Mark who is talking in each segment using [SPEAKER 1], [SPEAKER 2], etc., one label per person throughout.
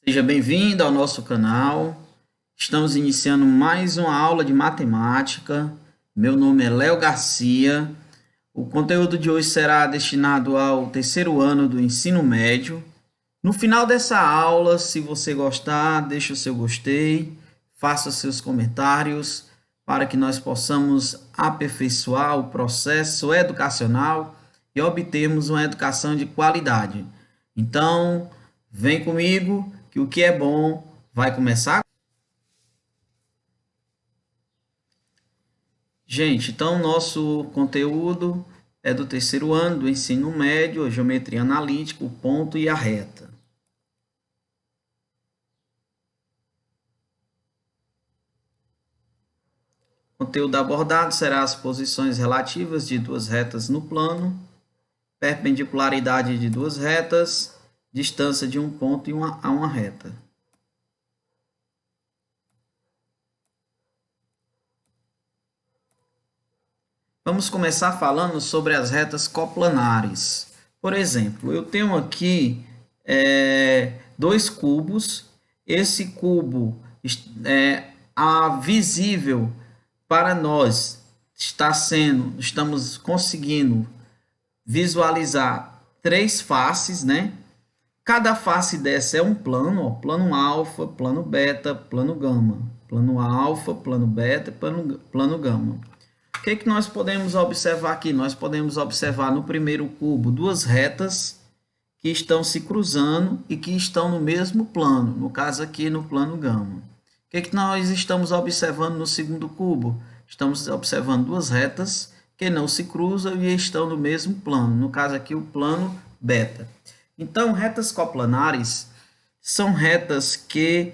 [SPEAKER 1] Seja bem-vindo ao nosso canal. Estamos iniciando mais uma aula de matemática. Meu nome é Léo Garcia. O conteúdo de hoje será destinado ao terceiro ano do ensino médio. No final dessa aula, se você gostar, deixe o seu gostei, faça seus comentários para que nós possamos aperfeiçoar o processo educacional e obtermos uma educação de qualidade. Então, vem comigo que o que é bom vai começar. Gente, então nosso conteúdo é do terceiro ano do ensino médio, a geometria analítica, o ponto e a reta. O conteúdo abordado será as posições relativas de duas retas no plano, perpendicularidade de duas retas, distância de um ponto a uma reta. Vamos começar falando sobre as retas coplanares. Por exemplo, eu tenho aqui dois cubos. Esse cubo visível para nós estamos conseguindo visualizar três faces, né? Cada face dessa é um plano, ó, plano alfa, plano beta, plano gama. Plano alfa, plano beta, plano gama. O que nós podemos observar aqui? Nós podemos observar no primeiro cubo duas retas que estão se cruzando e que estão no mesmo plano, no caso aqui no plano gama. O que nós estamos observando no segundo cubo? Estamos observando duas retas que não se cruzam e estão no mesmo plano, no caso aqui o plano beta. Então, retas coplanares são retas que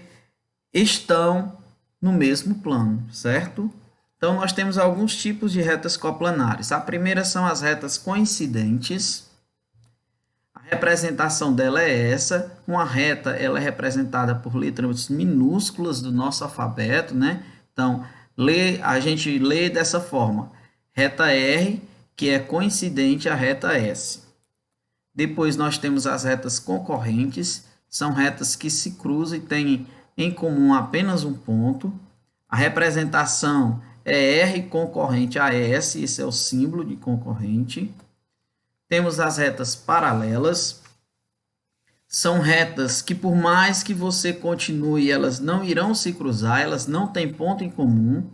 [SPEAKER 1] estão no mesmo plano, certo? Então, nós temos alguns tipos de retas coplanares. A primeira são as retas coincidentes. A representação dela é essa. Uma reta ela é representada por letras minúsculas do nosso alfabeto, né? Então, a gente lê dessa forma. Reta R, que é coincidente à reta S. Depois nós temos as retas concorrentes. São retas que se cruzam e têm em comum apenas um ponto. A representação é R concorrente a S, esse é o símbolo de concorrente. Temos as retas paralelas. São retas que, por mais que você continue, elas não irão se cruzar, elas não têm ponto em comum.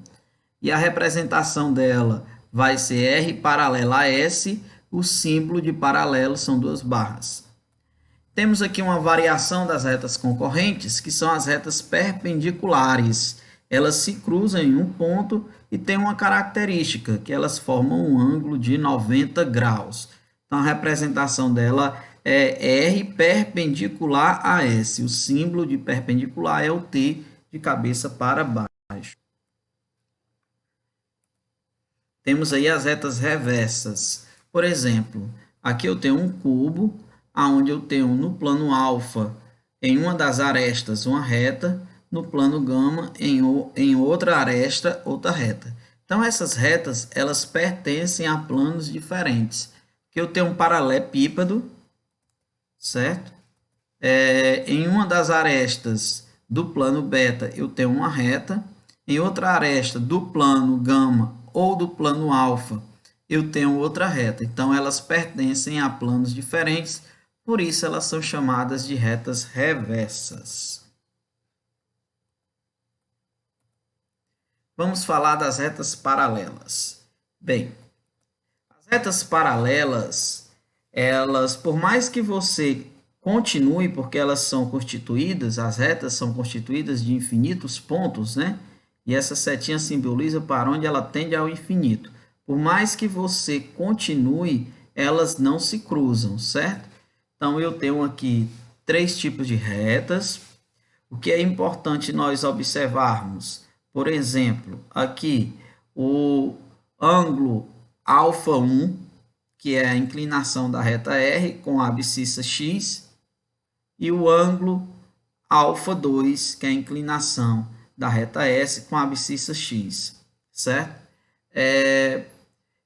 [SPEAKER 1] E a representação dela vai ser R paralela a S, o símbolo de paralelo são duas barras. Temos aqui uma variação das retas concorrentes, que são as retas perpendiculares. Elas se cruzam em um ponto e têm uma característica, que elas formam um ângulo de 90 graus. Então, a representação dela é R perpendicular a S. O símbolo de perpendicular é o T de cabeça para baixo. Temos aí as retas reversas. Por exemplo, aqui eu tenho um cubo, onde eu tenho no plano alfa, em uma das arestas, uma reta, no plano gama, em outra aresta, outra reta. Então, essas retas, elas pertencem a planos diferentes. Aqui eu tenho um paralelepípedo, certo? Em uma das arestas do plano beta, eu tenho uma reta. Em outra aresta do plano gama ou do plano alfa, eu tenho outra reta. Então, elas pertencem a planos diferentes, por isso elas são chamadas de retas reversas. Vamos falar das retas paralelas. Bem, as retas paralelas, elas, por mais que você continue, porque elas são constituídas, as retas são constituídas de infinitos pontos, né? E essa setinha simboliza para onde ela tende ao infinito. Por mais que você continue, elas não se cruzam, certo? Então, eu tenho aqui três tipos de retas. O que é importante nós observarmos? Por exemplo, aqui o ângulo α1, que é a inclinação da reta R com a abscissa x, e o ângulo α2, que é a inclinação da reta S com a abscissa x, certo?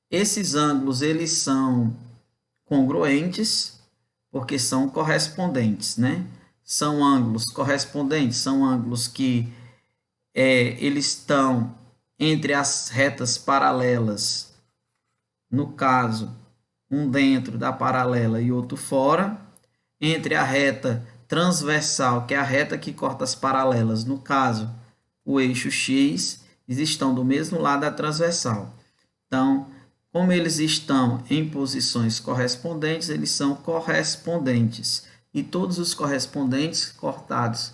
[SPEAKER 1] Esses ângulos eles são congruentes, porque são correspondentes, né? são ângulos correspondentes, são ângulos que eles estão entre as retas paralelas, no caso, um dentro da paralela e outro fora, entre a reta transversal, que é a reta que corta as paralelas, no caso, o eixo X, eles estão do mesmo lado da transversal. Então, como eles estão em posições correspondentes, eles são correspondentes. E todos os correspondentes cortados,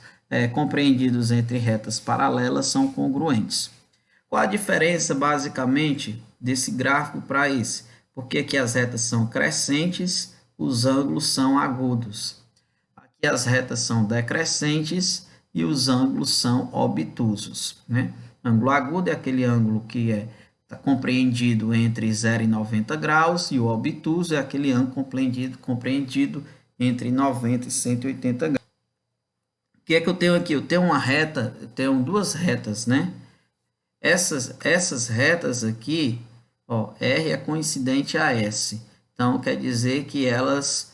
[SPEAKER 1] compreendidos entre retas paralelas, são congruentes. Qual a diferença, basicamente, desse gráfico para esse? Porque aqui as retas são crescentes, os ângulos são agudos. Aqui as retas são decrescentes e os ângulos são obtusos, né? Ângulo agudo é aquele ângulo que está compreendido entre 0 e 90 graus, e o obtuso é aquele ângulo compreendido entre 90 e 180 graus. O que é que eu tenho aqui? Eu tenho uma reta, eu tenho duas retas, né? Essas retas aqui, ó, R é coincidente a S. Então, quer dizer que elas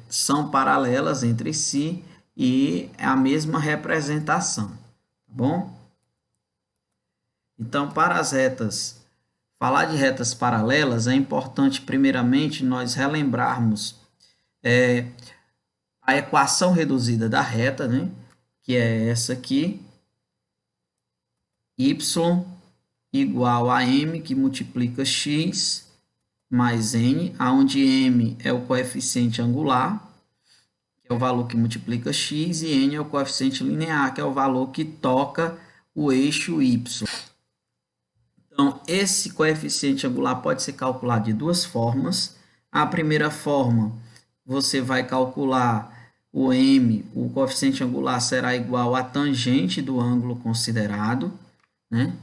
[SPEAKER 1] são paralelas entre si e é a mesma representação, tá bom? Então, para as retas, falar de retas paralelas, é importante, primeiramente, nós relembrarmos a equação reduzida da reta, né? Que é essa aqui, y igual a m, que multiplica x, mais n, onde m é o coeficiente angular, que é o valor que multiplica x, e n é o coeficiente linear, que é o valor que toca o eixo y. Então, esse coeficiente angular pode ser calculado de duas formas. A primeira forma, você vai calcular o m, o coeficiente angular será igual à tangente do ângulo considerado, né?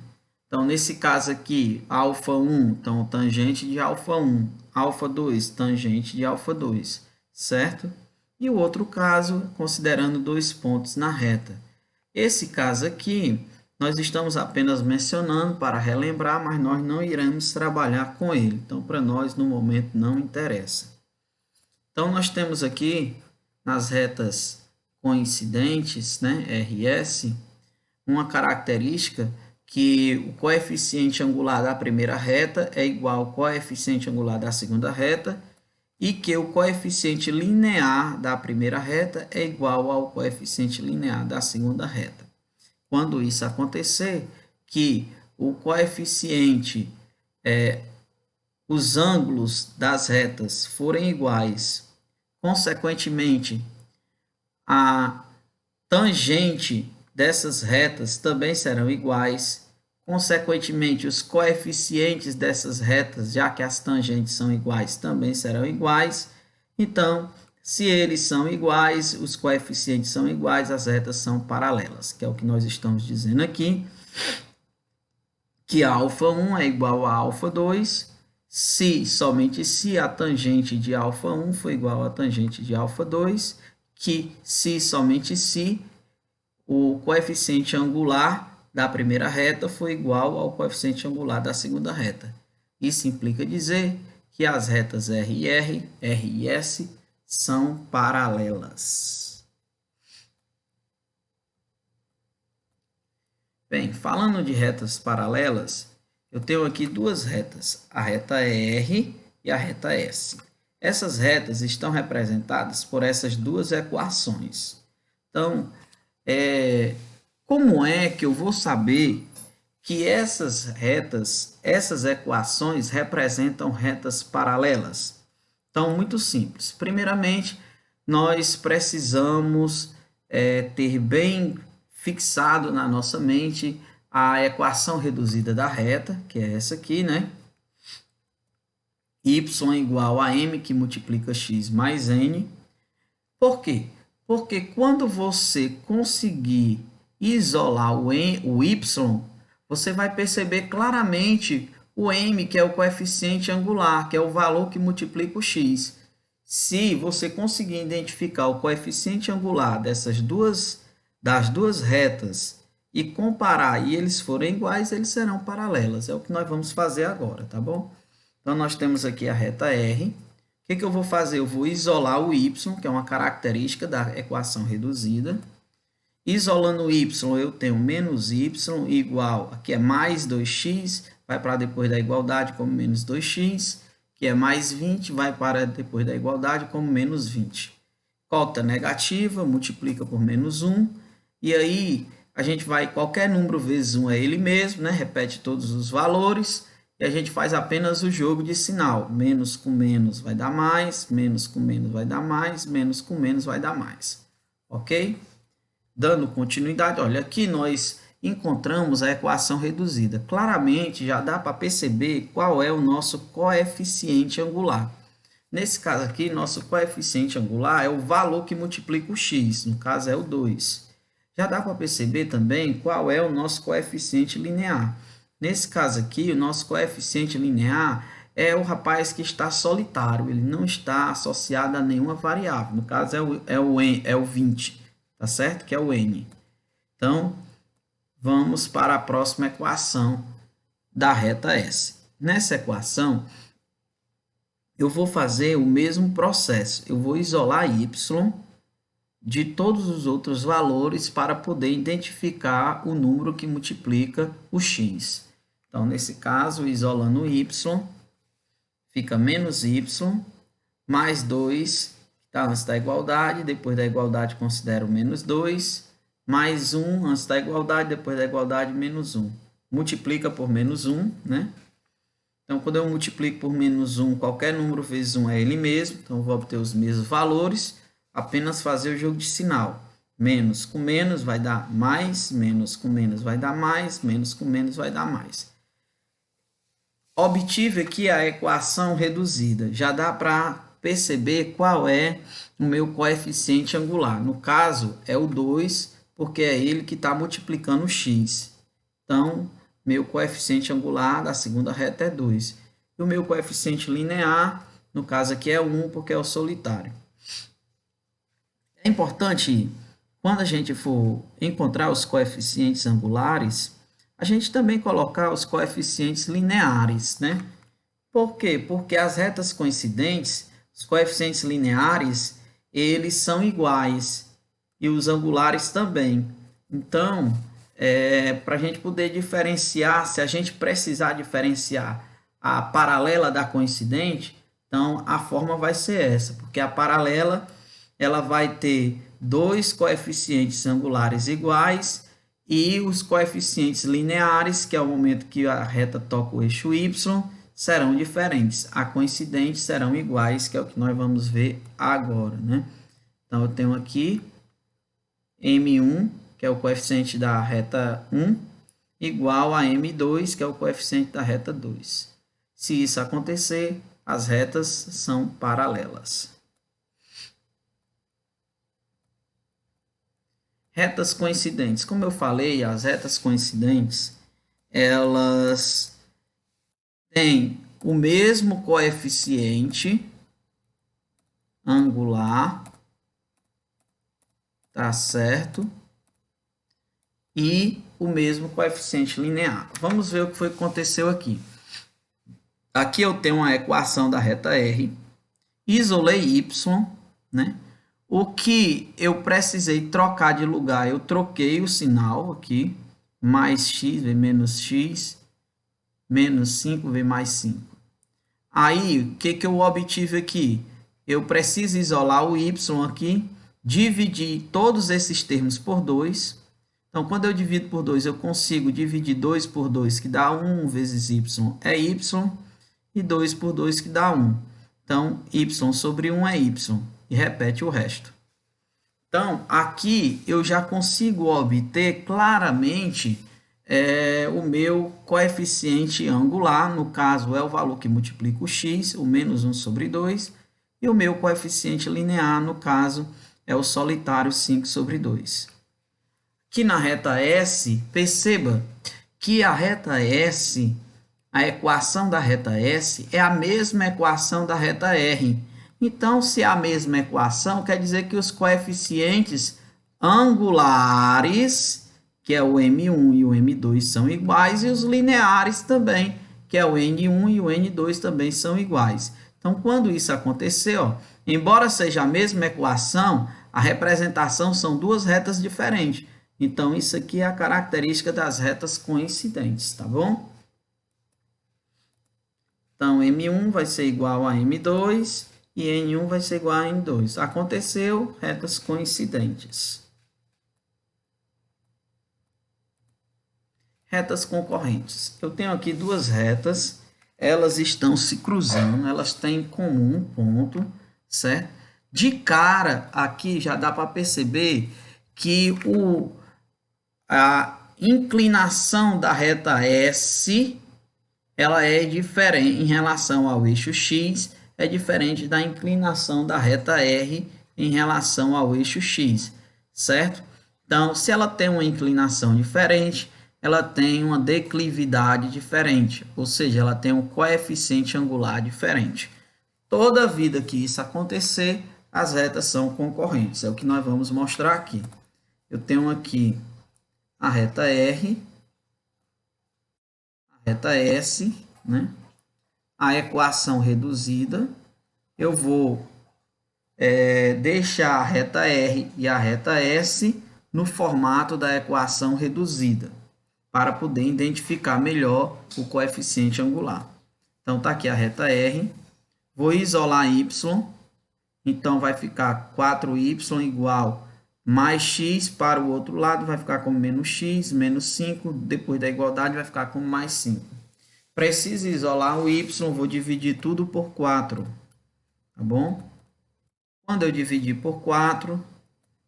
[SPEAKER 1] Então, nesse caso aqui, α1, então, tangente de α1, α2, tangente de α2, certo? E o outro caso, considerando dois pontos na reta. Esse caso aqui, nós estamos apenas mencionando para relembrar, mas nós não iremos trabalhar com ele. Então, para nós, no momento, não interessa. Então, nós temos aqui, nas retas coincidentes, né, RS, uma característica que o coeficiente angular da primeira reta é igual ao coeficiente angular da segunda reta e que o coeficiente linear da primeira reta é igual ao coeficiente linear da segunda reta. Quando isso acontecer, que o coeficiente, os ângulos das retas forem iguais, consequentemente, a tangente dessas retas também serão iguais. Consequentemente, os coeficientes dessas retas, já que as tangentes são iguais, também serão iguais. Então, se eles são iguais, os coeficientes são iguais, as retas são paralelas, que é o que nós estamos dizendo aqui, que α1 é igual a α2, se, somente se, a tangente de α1 for igual à tangente de α2, que se, somente se, o coeficiente angular da primeira reta foi igual ao coeficiente angular da segunda reta. Isso implica dizer que as retas R e R, R e S, são paralelas. Bem, falando de retas paralelas, eu tenho aqui duas retas, a reta R e a reta S. Essas retas estão representadas por essas duas equações. Então, como é que eu vou saber que essas retas, essas equações representam retas paralelas? Então, muito simples. Primeiramente, nós precisamos ter bem fixado na nossa mente a equação reduzida da reta, que é essa aqui, né? Y igual a m, que multiplica x mais n. Por quê? Porque quando você conseguir isolar o y, você vai perceber claramente o m, que é o coeficiente angular, que é o valor que multiplica o x. Se você conseguir identificar o coeficiente angular das duas retas e comparar e eles forem iguais, eles serão paralelas. É o que nós vamos fazer agora, tá bom? Então, nós temos aqui a reta R, que eu vou fazer? Eu vou isolar o y, que é uma característica da equação reduzida. Isolando o y, eu tenho menos y igual, aqui é mais 2x, vai para depois da igualdade como menos 2x, que é mais 20, vai para depois da igualdade como menos 20. Cota negativa, multiplica por menos 1, e aí a gente vai, qualquer número vezes 1 é ele mesmo, né? Repete todos os valores, e a gente faz apenas o jogo de sinal. Menos com menos vai dar mais, menos com menos vai dar mais, menos com menos vai dar mais. Ok? Dando continuidade, olha, aqui nós encontramos a equação reduzida. Claramente já dá para perceber qual é o nosso coeficiente angular. Nesse caso aqui, nosso coeficiente angular é o valor que multiplica o x, no caso é o 2. Já dá para perceber também qual é o nosso coeficiente linear. Nesse caso aqui, o nosso coeficiente linear é o rapaz que está solitário, ele não está associado a nenhuma variável. No caso é o 20, tá certo? Que é o n. Então, vamos para a próxima equação da reta S. Nessa equação, eu vou fazer o mesmo processo. Eu vou isolar y de todos os outros valores para poder identificar o número que multiplica o x. Então, nesse caso, isolando o y, fica menos y, mais 2, que está antes da igualdade, depois da igualdade considero menos 2, mais 1 antes da igualdade, depois da igualdade menos 1. Multiplica por menos 1, né? Então, quando eu multiplico por menos 1, qualquer número vezes 1 é ele mesmo. Então, eu vou obter os mesmos valores, apenas fazer o jogo de sinal. Menos com menos vai dar mais, menos com menos vai dar mais, menos com menos vai dar mais. Obtive aqui a equação reduzida. Já dá para perceber qual é o meu coeficiente angular. No caso, é o 2, porque é ele que está multiplicando o x. Então, meu coeficiente angular da segunda reta é 2. E o meu coeficiente linear, no caso aqui, é 1, porque é o solitário. É importante, quando a gente for encontrar os coeficientes angulares, a gente também colocar os coeficientes lineares, né? Por quê? Porque as retas coincidentes, os coeficientes lineares, eles são iguais, e os angulares também. Então, para a gente poder diferenciar, se a gente precisar diferenciar a paralela da coincidente, então a forma vai ser essa, porque a paralela ela vai ter dois coeficientes angulares iguais e os coeficientes lineares, que é o momento que a reta toca o eixo y, serão diferentes. A coincidente serão iguais, que é o que nós vamos ver agora, né? Então, eu tenho aqui M1, que é o coeficiente da reta 1, igual a M2, que é o coeficiente da reta 2. Se isso acontecer, as retas são paralelas. Retas coincidentes. Como eu falei, as retas coincidentes, elas têm o mesmo coeficiente angular, tá certo? E o mesmo coeficiente linear. Vamos ver o que foi que aconteceu aqui. Aqui eu tenho uma equação da reta R, isolei y, né? O que eu precisei trocar de lugar, eu troquei o sinal aqui, mais x vezes menos x, menos 5 vezes mais 5. Aí, o que eu obtive aqui? Eu preciso isolar o y aqui, dividir todos esses termos por 2. Então, quando eu divido por 2, eu consigo dividir 2 por 2, que dá 1 vezes y é y, e 2 por 2, que dá 1. Então, y sobre 1 é y, e repete o resto. Então, aqui eu já consigo obter claramente o meu coeficiente angular, no caso é o valor que multiplica o x, o menos 1 sobre 2, e o meu coeficiente linear, no caso, é o solitário 5 sobre 2. Aqui na reta S, perceba que a reta S, a equação da reta S é a mesma equação da reta R. Então, se é a mesma equação, quer dizer que os coeficientes angulares, que é o M1 e o M2, são iguais, e os lineares também, que é o N1 e o N2 também são iguais. Então, Então, quando isso acontecer, ó, embora seja a mesma equação, a representação são duas retas diferentes. Então, isso aqui é a característica das retas coincidentes, tá bom? Então, M1 vai ser igual a M2 e N1 vai ser igual a N2. Aconteceu, retas coincidentes. Retas concorrentes. Eu tenho aqui duas retas, elas estão se cruzando, elas têm em comum um ponto, certo? De cara, aqui já dá para perceber que a inclinação da reta S, ela é diferente em relação ao eixo X, é diferente da inclinação da reta R em relação ao eixo X, certo? Então, se ela tem uma inclinação diferente, ela tem uma declividade diferente, ou seja, ela tem um coeficiente angular diferente. Toda vida que isso acontecer, as retas são concorrentes, é o que nós vamos mostrar aqui. Eu tenho aqui a reta R, a reta S, né? A equação reduzida, eu vou deixar a reta R e a reta S no formato da equação reduzida, para poder identificar melhor o coeficiente angular. Então, está aqui a reta R, vou isolar y, então vai ficar 4y igual mais x, para o outro lado vai ficar como menos x, menos 5, depois da igualdade vai ficar como mais 5. Preciso isolar o y, vou dividir tudo por 4, tá bom? Quando eu dividir por 4,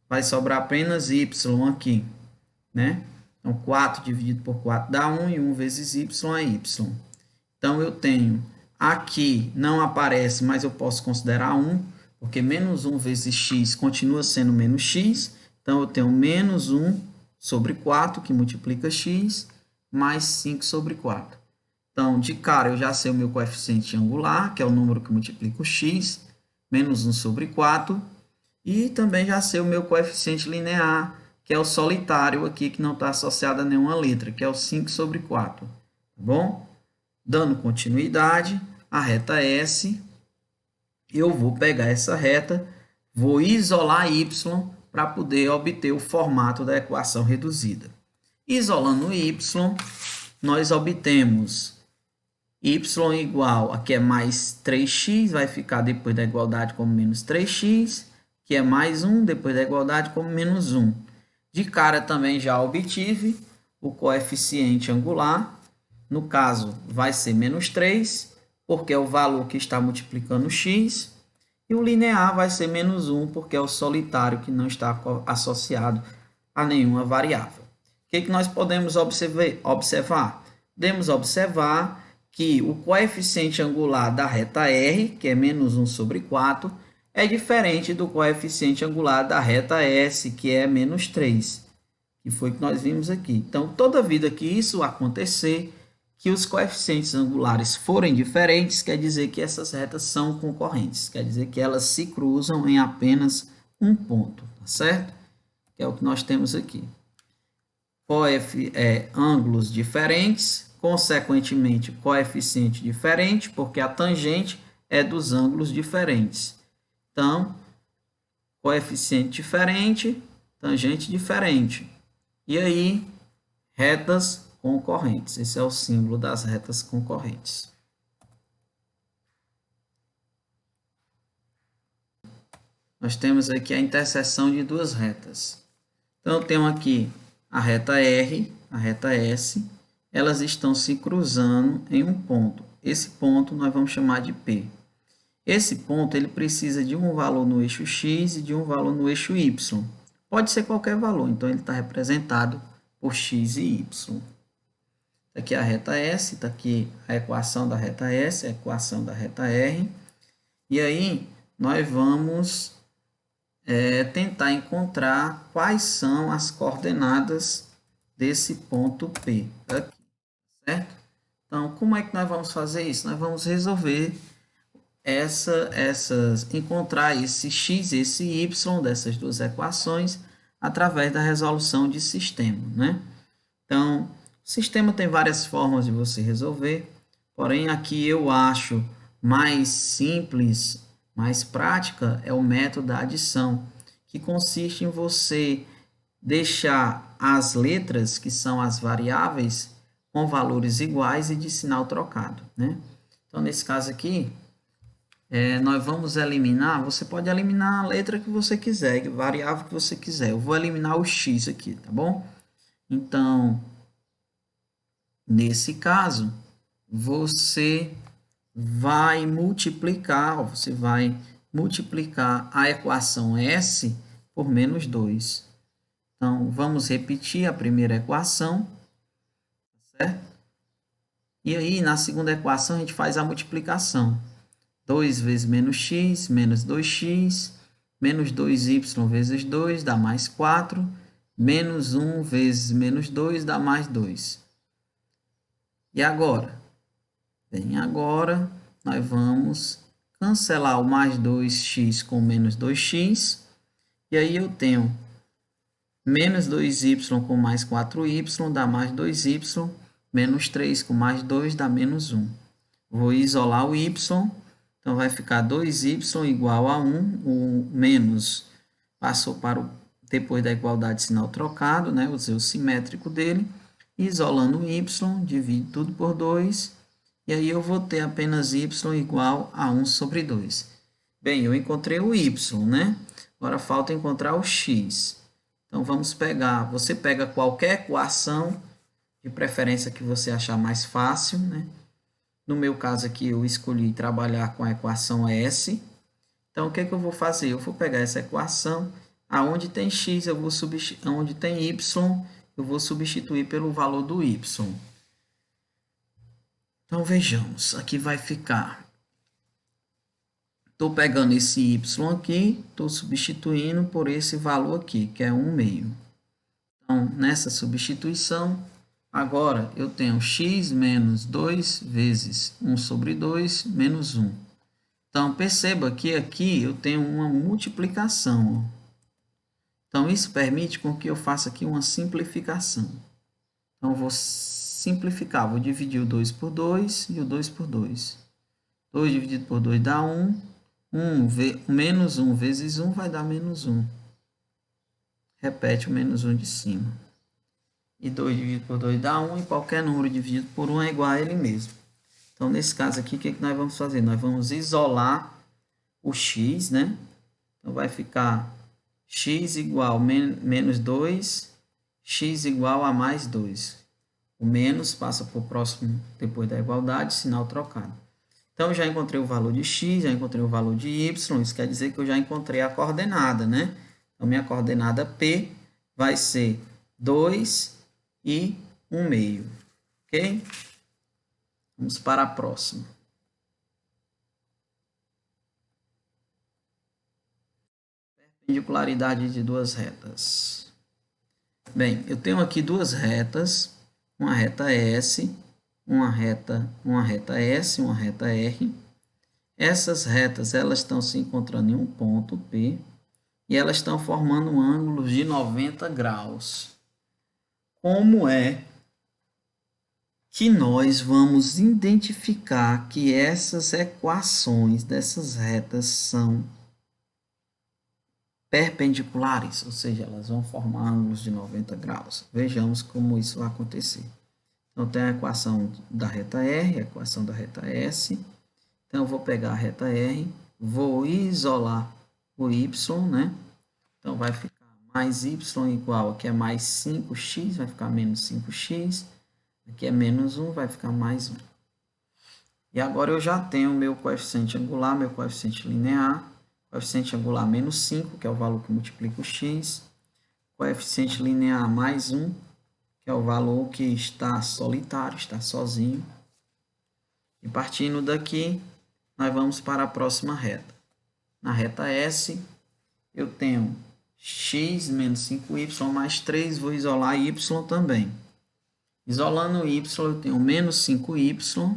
[SPEAKER 1] vai sobrar apenas y aqui, né? Então, 4 dividido por 4 dá 1, e 1 vezes y é y. Então, eu tenho aqui, não aparece, mas eu posso considerar 1, porque menos 1 vezes x continua sendo menos x. Então, eu tenho menos 1 sobre 4, que multiplica x, mais 5 sobre 4. Então, de cara, eu já sei o meu coeficiente angular, que é o número que multiplica o x, menos 1 sobre 4. E também já sei o meu coeficiente linear, que é o solitário aqui, que não está associado a nenhuma letra, que é o 5 sobre 4. Tá bom? Dando continuidade, a reta S, eu vou pegar essa reta, vou isolar y para poder obter o formato da equação reduzida. Isolando y, nós obtemos y igual, aqui é mais 3x, vai ficar depois da igualdade como menos 3x, que é mais 1, depois da igualdade como menos 1. De cara também já obtive o coeficiente angular, no caso vai ser menos 3, porque é o valor que está multiplicando x, e o linear vai ser menos 1, porque é o solitário que não está associado a nenhuma variável. O que nós podemos observar? Podemos observar que o coeficiente angular da reta R, que é menos 1 sobre 4, é diferente do coeficiente angular da reta S, que é menos 3, que foi o que nós vimos aqui. Então, toda vida que isso acontecer, que os coeficientes angulares forem diferentes, quer dizer que essas retas são concorrentes, quer dizer que elas se cruzam em apenas um ponto, tá certo? Que é o que nós temos aqui. Ângulos diferentes, consequentemente, coeficiente diferente, porque a tangente é dos ângulos diferentes. Então, coeficiente diferente, tangente diferente. E aí, retas concorrentes. Esse é o símbolo das retas concorrentes. Nós temos aqui a interseção de duas retas. Então, eu tenho aqui a reta R, a reta S, elas estão se cruzando em um ponto. Esse ponto nós vamos chamar de P. Esse ponto ele precisa de um valor no eixo x e de um valor no eixo y. Pode ser qualquer valor, então ele está representado por x e y. Aqui a reta S, está aqui a equação da reta S, a equação da reta R. E aí nós vamos tentar encontrar quais são as coordenadas desse ponto P. Aqui, certo? Então, como é que nós vamos fazer isso? Nós vamos resolver encontrar esse x e esse y dessas duas equações através da resolução de sistema, né? Então, o sistema tem várias formas de você resolver, porém aqui eu acho mais simples, mais prática, é o método da adição, que consiste em você deixar as letras, que são as variáveis, com valores iguais e de sinal trocado, né? Então, nesse caso aqui, nós vamos eliminar, você pode eliminar a letra que você quiser, a variável que você quiser. Eu vou eliminar o x aqui, tá bom? Então, nesse caso, você vai multiplicar a equação S por menos 2. Então, vamos repetir a primeira equação, certo? E aí, na segunda equação, a gente faz a multiplicação. 2 vezes menos x, menos 2x, menos 2y vezes 2 dá mais 4, menos 1 vezes menos 2 dá mais 2. E agora? Bem, agora nós vamos cancelar o mais 2x com menos 2x, e aí eu tenho menos 2y com mais 4y dá mais 2y, menos 3 com mais 2 dá menos 1. Vou isolar o y, então vai ficar 2y igual a 1, o menos passou para o, depois da igualdade sinal trocado, né? Usei o simétrico dele, isolando o y, divido tudo por 2, e aí eu vou ter apenas y igual a 1 sobre 2. Bem, eu encontrei o y, né? Agora falta encontrar o x. Então, vamos pegar, você pega qualquer equação, de preferência que você achar mais fácil, né? No meu caso aqui, eu escolhi trabalhar com a equação S. Então, o que eu vou fazer? Eu vou pegar essa equação, aonde tem x, onde tem y, eu vou substituir pelo valor do y. Então, vejamos, aqui vai ficar, estou pegando esse y aqui, estou substituindo por esse valor aqui, que é 1 meio. Então, nessa substituição, agora eu tenho x menos 2 vezes 1 sobre 2 menos 1. Então, perceba que aqui eu tenho uma multiplicação. Então, isso permite com que eu faça aqui uma simplificação. Então, eu vou simplificar, vou dividir o 2 por 2 e o 2 por 2. 2 dividido por 2 dá 1. Menos 1 vezes 1 vai dar menos 1. Repete o menos 1 de cima. E 2 dividido por 2 dá 1, e qualquer número dividido por 1 é igual a ele mesmo. Então, nesse caso aqui, o que nós vamos fazer? Nós vamos isolar o x, né? Então, vai ficar x igual a menos 2, x igual a mais 2. O menos passa para o próximo, depois da igualdade, sinal trocado. Então, eu já encontrei o valor de x, já encontrei o valor de y, isso quer dizer que eu já encontrei a coordenada, né? Então, minha coordenada P vai ser 2 e 1 meio, ok? Vamos para a próxima. Perpendicularidade de duas retas. Bem, eu tenho aqui duas retas, uma reta S, uma reta S, uma reta R. Essas retas, elas estão se encontrando em um ponto P e elas estão formando um ângulo de 90 graus. Como é que nós vamos identificar que essas equações dessas retas são perpendiculares, ou seja, elas vão formar ângulos de 90 graus. Vejamos como isso vai acontecer. Então, tem a equação da reta R, a equação da reta S. Então, eu vou pegar a reta R, vou isolar o y, né? Então, vai ficar mais y igual, aqui é mais 5x, vai ficar menos 5x. Aqui é menos 1, vai ficar mais 1. E agora eu já tenho o meu coeficiente angular, meu coeficiente linear. Coeficiente angular menos 5, que é o valor que multiplica o x. Coeficiente linear mais 1, que é o valor que está solitário, está sozinho. E partindo daqui, nós vamos para a próxima reta. Na reta S, eu tenho x menos 5y mais 3, vou isolar y também. Isolando o y, eu tenho menos 5y,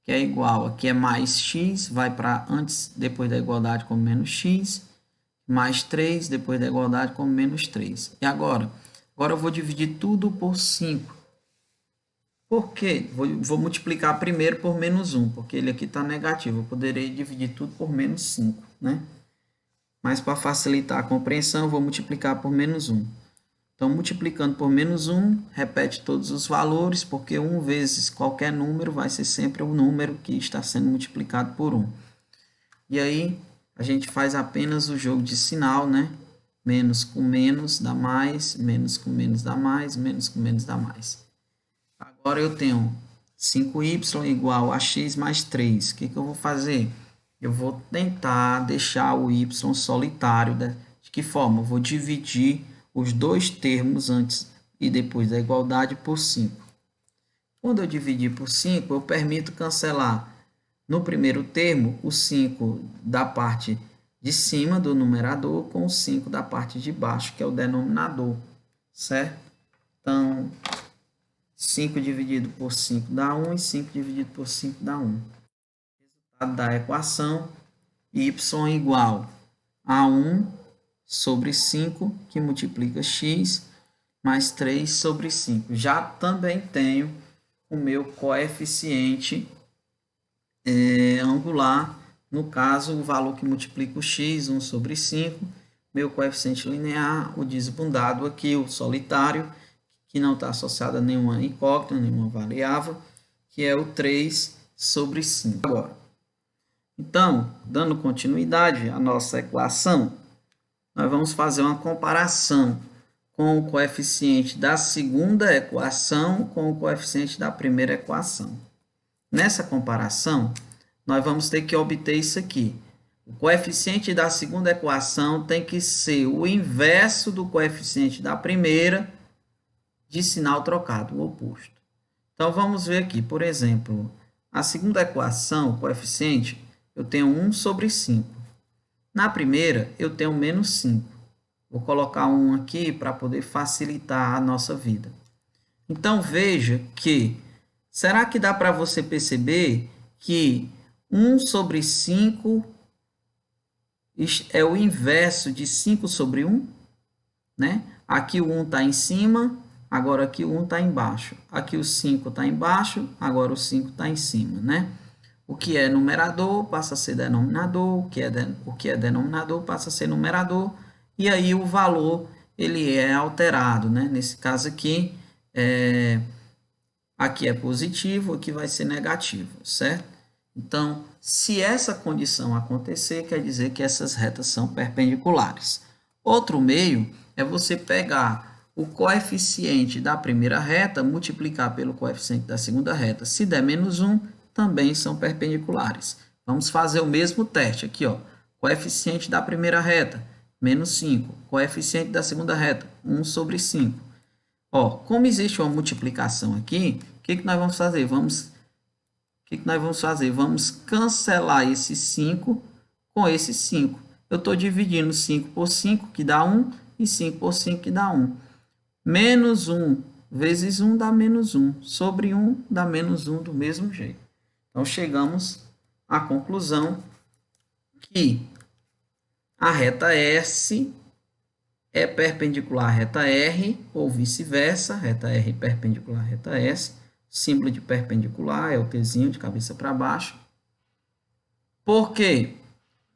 [SPEAKER 1] que é igual, aqui é mais x, vai para antes, depois da igualdade como menos x, mais 3, depois da igualdade como menos 3. E agora eu vou dividir tudo por 5. Por quê? Vou multiplicar primeiro por menos 1, porque ele aqui está negativo. Eu poderia dividir tudo por menos 5, né? Mas para facilitar a compreensão, eu vou multiplicar por menos 1. Então, multiplicando por menos 1, repete todos os valores, porque 1 vezes qualquer número vai ser sempre o número que está sendo multiplicado por 1. E aí, a gente faz apenas o jogo de sinal, né? Menos com menos dá mais, menos com menos dá mais, menos com menos dá mais. Agora eu tenho 5y igual a x mais 3. O que eu vou fazer? Eu vou tentar deixar o y solitário. De que forma? Eu vou dividir os dois termos antes e depois da igualdade por 5. Quando eu dividir por 5, eu permito cancelar no primeiro termo o 5 da parte de cima do numerador com o 5 da parte de baixo, que é o denominador, certo? Então, 5 dividido por 5 dá 1 e 5 dividido por 5 dá 1. Resultado da equação, y igual a 1 sobre 5, que multiplica x, mais 3 sobre 5. Já também tenho o meu coeficiente angular, no caso, o valor que multiplica o x, 1 sobre 5, meu coeficiente linear, o desbundado aqui, o solitário, que não está associado a nenhuma incógnita, nenhuma variável, que é o 3 sobre 5. Agora, então, dando continuidade à nossa equação, nós vamos fazer uma comparação com o coeficiente da segunda equação com o coeficiente da primeira equação. Nessa comparação, nós vamos ter que obter isso aqui. O coeficiente da segunda equação tem que ser o inverso do coeficiente da primeira, de sinal trocado, o oposto. Então, vamos ver aqui, por exemplo, a segunda equação, o coeficiente, eu tenho 1 sobre 5. Na primeira, eu tenho menos 5. Vou colocar 1 aqui para poder facilitar a nossa vida. Então, veja que, será que dá para você perceber que 1 sobre 5 é o inverso de 5 sobre 1? Né? Aqui o 1 está em cima, agora aqui o 1 está embaixo. Aqui o 5 está embaixo, agora o 5 está em cima, né? O que é numerador passa a ser denominador, o que é denominador passa a ser numerador, e aí o valor ele é alterado, né? Nesse caso aqui, aqui é positivo, aqui vai ser negativo, certo? Então, se essa condição acontecer, quer dizer que essas retas são perpendiculares. Outro meio é você pegar o coeficiente da primeira reta, multiplicar pelo coeficiente da segunda reta. Se der menos 1, também são perpendiculares. Vamos fazer o mesmo teste aqui, ó. Coeficiente da primeira reta, menos 5. Coeficiente da segunda reta, 1 sobre 5. Ó, como existe uma multiplicação aqui, o que nós vamos fazer? Vamos cancelar esse 5 com esse 5. Eu estou dividindo 5 por 5, que dá 1, e 5 por 5, que dá 1. Menos 1 vezes 1 dá menos 1. Sobre 1 dá menos 1 do mesmo jeito. Então, chegamos à conclusão que a reta S é perpendicular à reta R, ou vice-versa, reta R perpendicular à reta S. Símbolo de perpendicular é o Tzinho de cabeça para baixo. Por quê?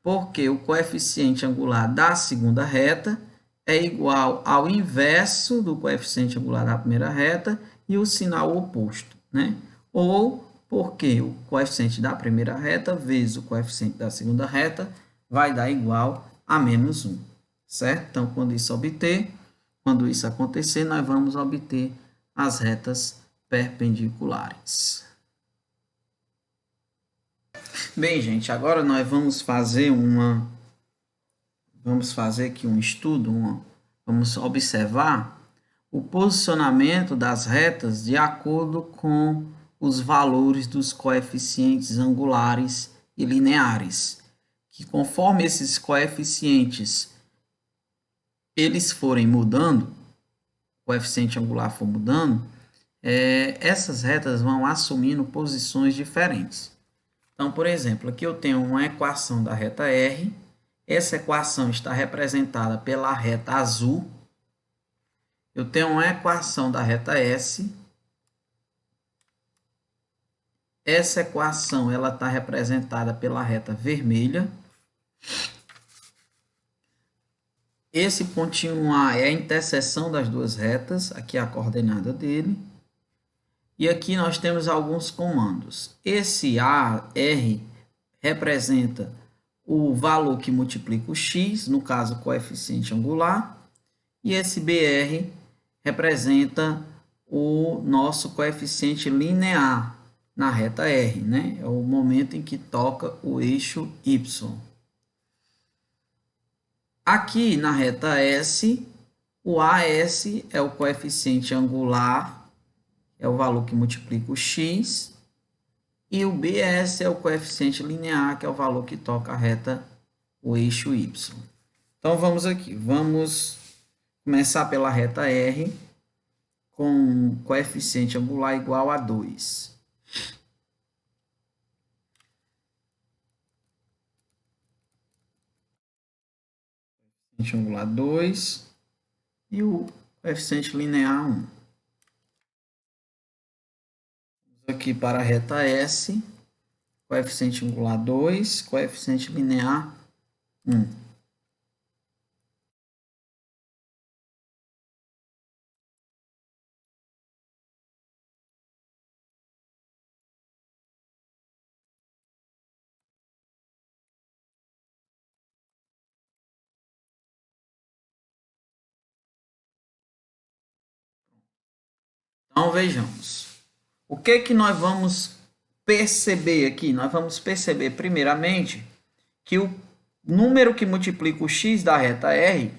[SPEAKER 1] Porque o coeficiente angular da segunda reta é igual ao inverso do coeficiente angular da primeira reta e o sinal oposto, né? Ou porque o coeficiente da primeira reta vezes o coeficiente da segunda reta vai dar igual a menos 1, certo? Então, quando isso acontecer, nós vamos obter as retas perpendiculares. Bem, gente, agora nós vamos fazer aqui um estudo, vamos observar o posicionamento das retas de acordo com os valores dos coeficientes angulares e lineares, que conforme esses coeficientes eles forem mudando, o coeficiente angular for mudando, essas retas vão assumindo posições diferentes. Então, por exemplo, aqui eu tenho uma equação da reta R, essa equação está representada pela reta azul. Eu tenho uma equação da reta S, Essa equação ela está representada pela reta vermelha. Esse pontinho A é a interseção das duas retas, aqui é a coordenada dele. E aqui nós temos alguns comandos. Esse AR representa o valor que multiplica o x, no caso, o coeficiente angular. E esse BR representa o nosso coeficiente linear na reta R, né? É o momento em que toca o eixo Y. Aqui na reta S, o AS é o coeficiente angular, é o valor que multiplica o x, e o BS é o coeficiente linear, que é o valor que toca a reta, o eixo Y. Então vamos aqui, vamos começar pela reta R, com coeficiente angular igual a 2. Coeficiente angular 2 e o coeficiente linear 1. Vamos aqui para a reta S, coeficiente angular 2, coeficiente linear 1. Então vejamos. O que nós vamos perceber aqui? Nós vamos perceber primeiramente que o número que multiplica o x da reta R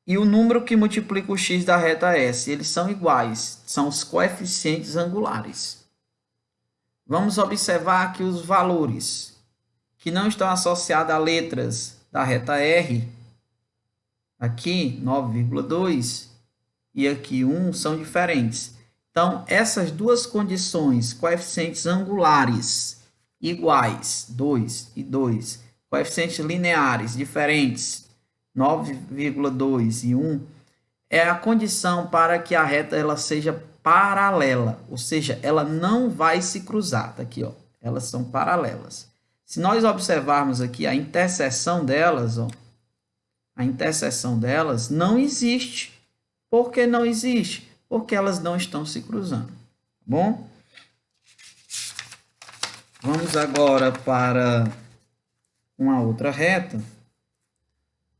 [SPEAKER 1] e o número que multiplica o x da reta S, eles são iguais, são os coeficientes angulares. Vamos observar aqui os valores que não estão associados a letras da reta R, aqui 9,2 e aqui 1 são diferentes. Então, essas duas condições, coeficientes angulares iguais, 2 e 2, coeficientes lineares diferentes, 9,2 e 1, é a condição para que a reta ela seja paralela, ou seja, ela não vai se cruzar. Tá aqui, ó, elas são paralelas. Se nós observarmos aqui a interseção delas, ó, a interseção delas não existe. Por que não existe? Porque elas não estão se cruzando. Tá bom? Vamos agora para uma outra reta.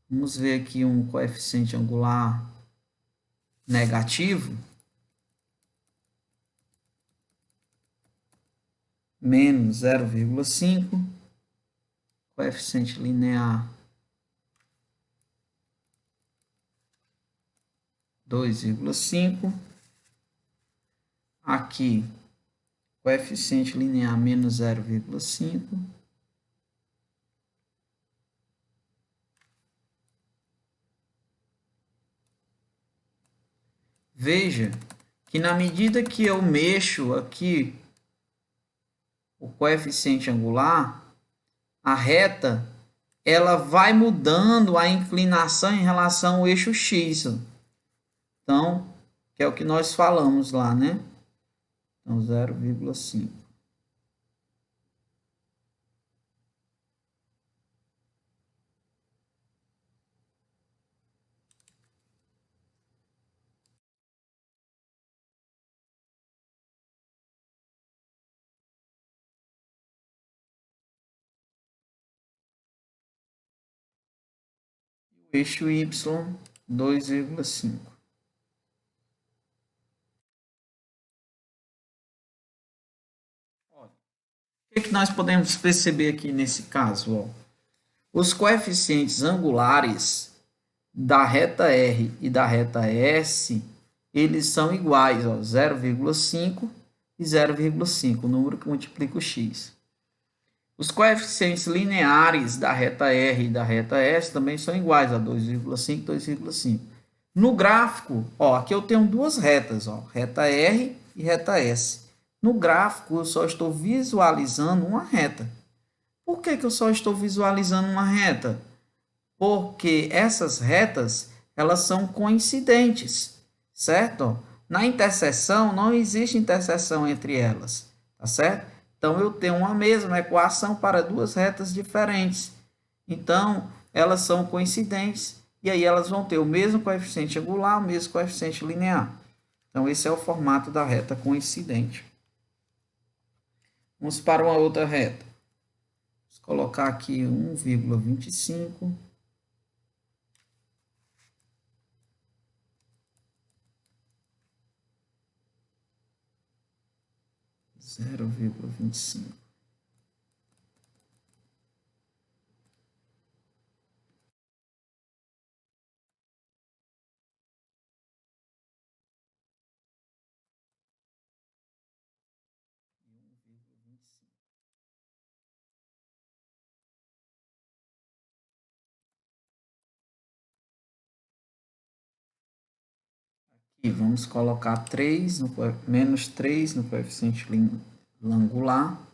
[SPEAKER 1] Vamos ver aqui um coeficiente angular negativo. Menos 0,5. Coeficiente linear 2,5. Aqui, coeficiente linear menos 0,5. Veja que na medida que eu mexo aqui o coeficiente angular, a reta ela vai mudando a inclinação em relação ao eixo x. Então, que é o que nós falamos lá, né? Então, 0,5. O eixo y, 2,5. O que nós podemos perceber aqui nesse caso? Ó? Os coeficientes angulares da reta R e da reta S, eles são iguais, 0,5 e 0,5, o número que multiplica o x. Os coeficientes lineares da reta R e da reta S também são iguais, 2,5 e 2,5. No gráfico, aqui eu tenho duas retas, reta R e reta S. No gráfico, eu só estou visualizando uma reta. Por que eu só estou visualizando uma reta? Porque essas retas, elas são coincidentes, certo? Na interseção, não existe interseção entre elas, tá certo? Então, eu tenho uma mesma equação para duas retas diferentes. Então, elas são coincidentes e aí elas vão ter o mesmo coeficiente angular, o mesmo coeficiente linear. Então, esse é o formato da reta coincidente. Vamos para uma outra reta. Vamos colocar aqui 1,25. 0,25. E vamos colocar 3 no, menos 3 no coeficiente angular.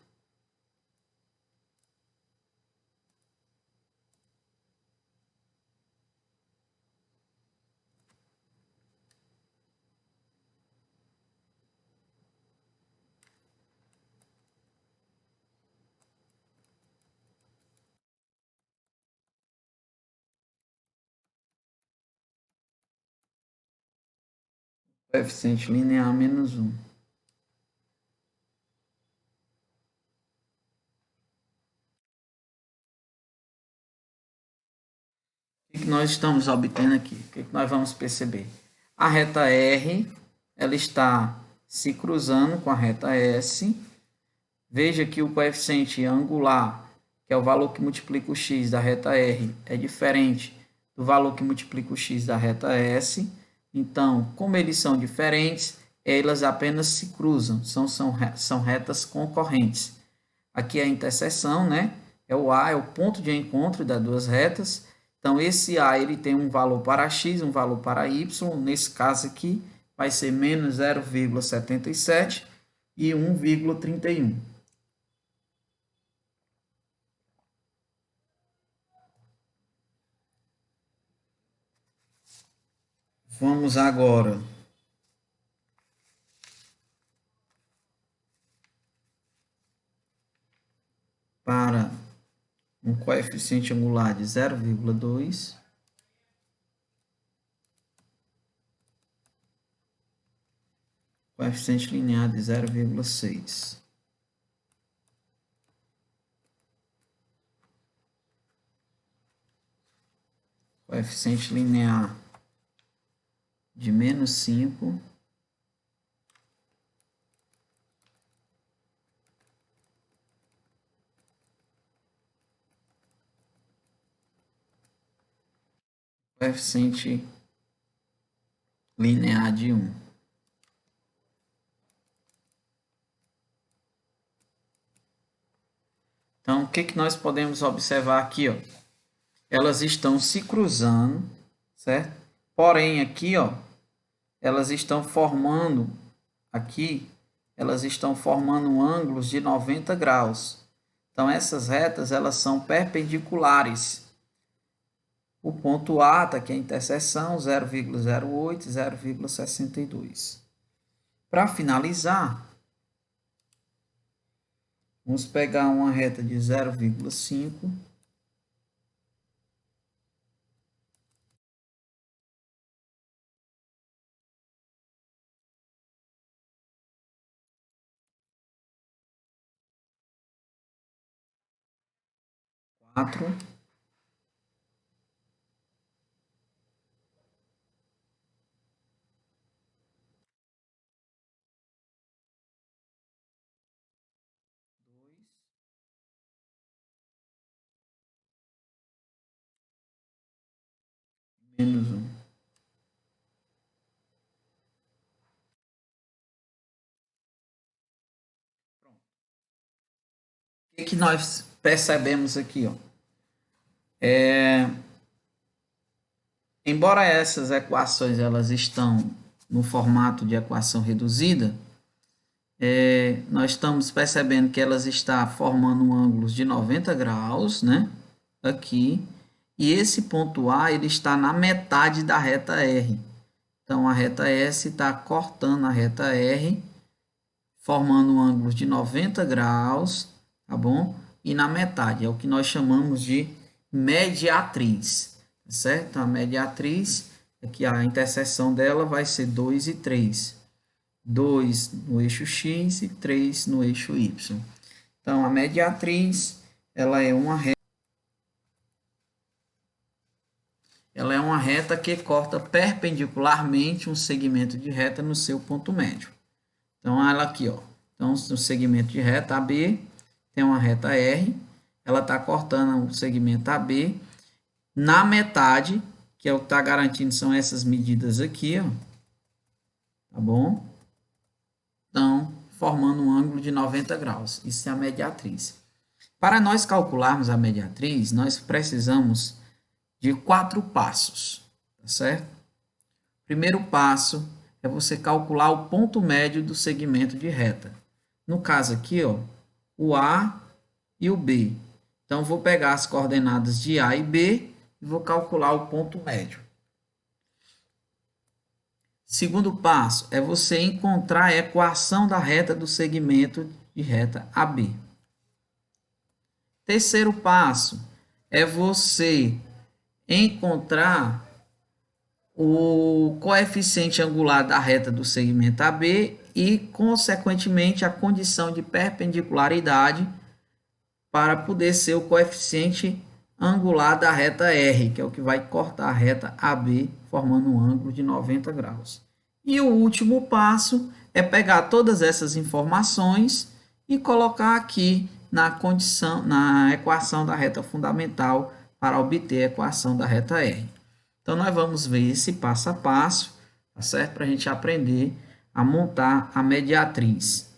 [SPEAKER 1] Coeficiente linear menos 1. O que nós estamos obtendo aqui? O que nós vamos perceber? A reta R, ela está se cruzando com a reta S. Veja que o coeficiente angular, que é o valor que multiplica o x da reta R, é diferente do valor que multiplica o x da reta S. Então, como eles são diferentes, elas apenas se cruzam, são retas concorrentes. Aqui é a interseção, né? É o A, é o ponto de encontro das duas retas. Então, esse A ele tem um valor para x, um valor para y. Nesse caso aqui, vai ser menos 0,77 e 1,31. Vamos agora para um coeficiente angular de 0,2. Coeficiente linear de 0,6. Coeficiente linear de menos 5. Coeficiente linear de 1. Então, o que nós podemos observar aqui? Ó? Elas estão se cruzando, certo? Porém, aqui, ó, elas estão formando, aqui, elas estão formando ângulos de 90 graus. Então, essas retas, elas são perpendiculares. O ponto A está aqui a interseção, 0,08, 0,62. Para finalizar, vamos pegar uma reta de 0,5. Quatro. Menos 1. O que nós percebemos aqui? Ó? Embora essas equações elas estão no formato de equação reduzida, nós estamos percebendo que elas estão formando ângulos de 90 graus, né? Aqui. E esse ponto A ele está na metade da reta R. Então, a reta S está cortando a reta R, formando um ângulo de 90 graus, tá bom? E na metade, é o que nós chamamos de mediatriz, tá certo? Então, a mediatriz, aqui a interseção dela vai ser 2 e 3. 2 no eixo X e 3 no eixo Y. Então, a mediatriz, ela é uma reta que corta perpendicularmente um segmento de reta no seu ponto médio. Então, ela aqui, ó. Então, no segmento de reta AB, tem uma reta R, ela está cortando o segmento AB na metade, que é o que está garantindo, são essas medidas aqui, ó. Tá bom? Então, formando um ângulo de 90 graus. Isso é a mediatriz. Para nós calcularmos a mediatriz, nós precisamos de 4 passos, tá certo? Primeiro passo é você calcular o ponto médio do segmento de reta. No caso aqui, ó, o A e o B. Então, vou pegar as coordenadas de A e B e vou calcular o ponto médio. Segundo passo é você encontrar a equação da reta do segmento de reta AB. Terceiro passo é você encontrar o coeficiente angular da reta do segmento AB e, consequentemente, a condição de perpendicularidade para poder ser o coeficiente angular da reta R, que é o que vai cortar a reta AB, formando um ângulo de 90 graus. E o último passo é pegar todas essas informações e colocar aqui na equação da reta fundamental para obter a equação da reta R. Então, nós vamos ver esse passo a passo, tá certo? Para a gente aprender a montar a mediatriz.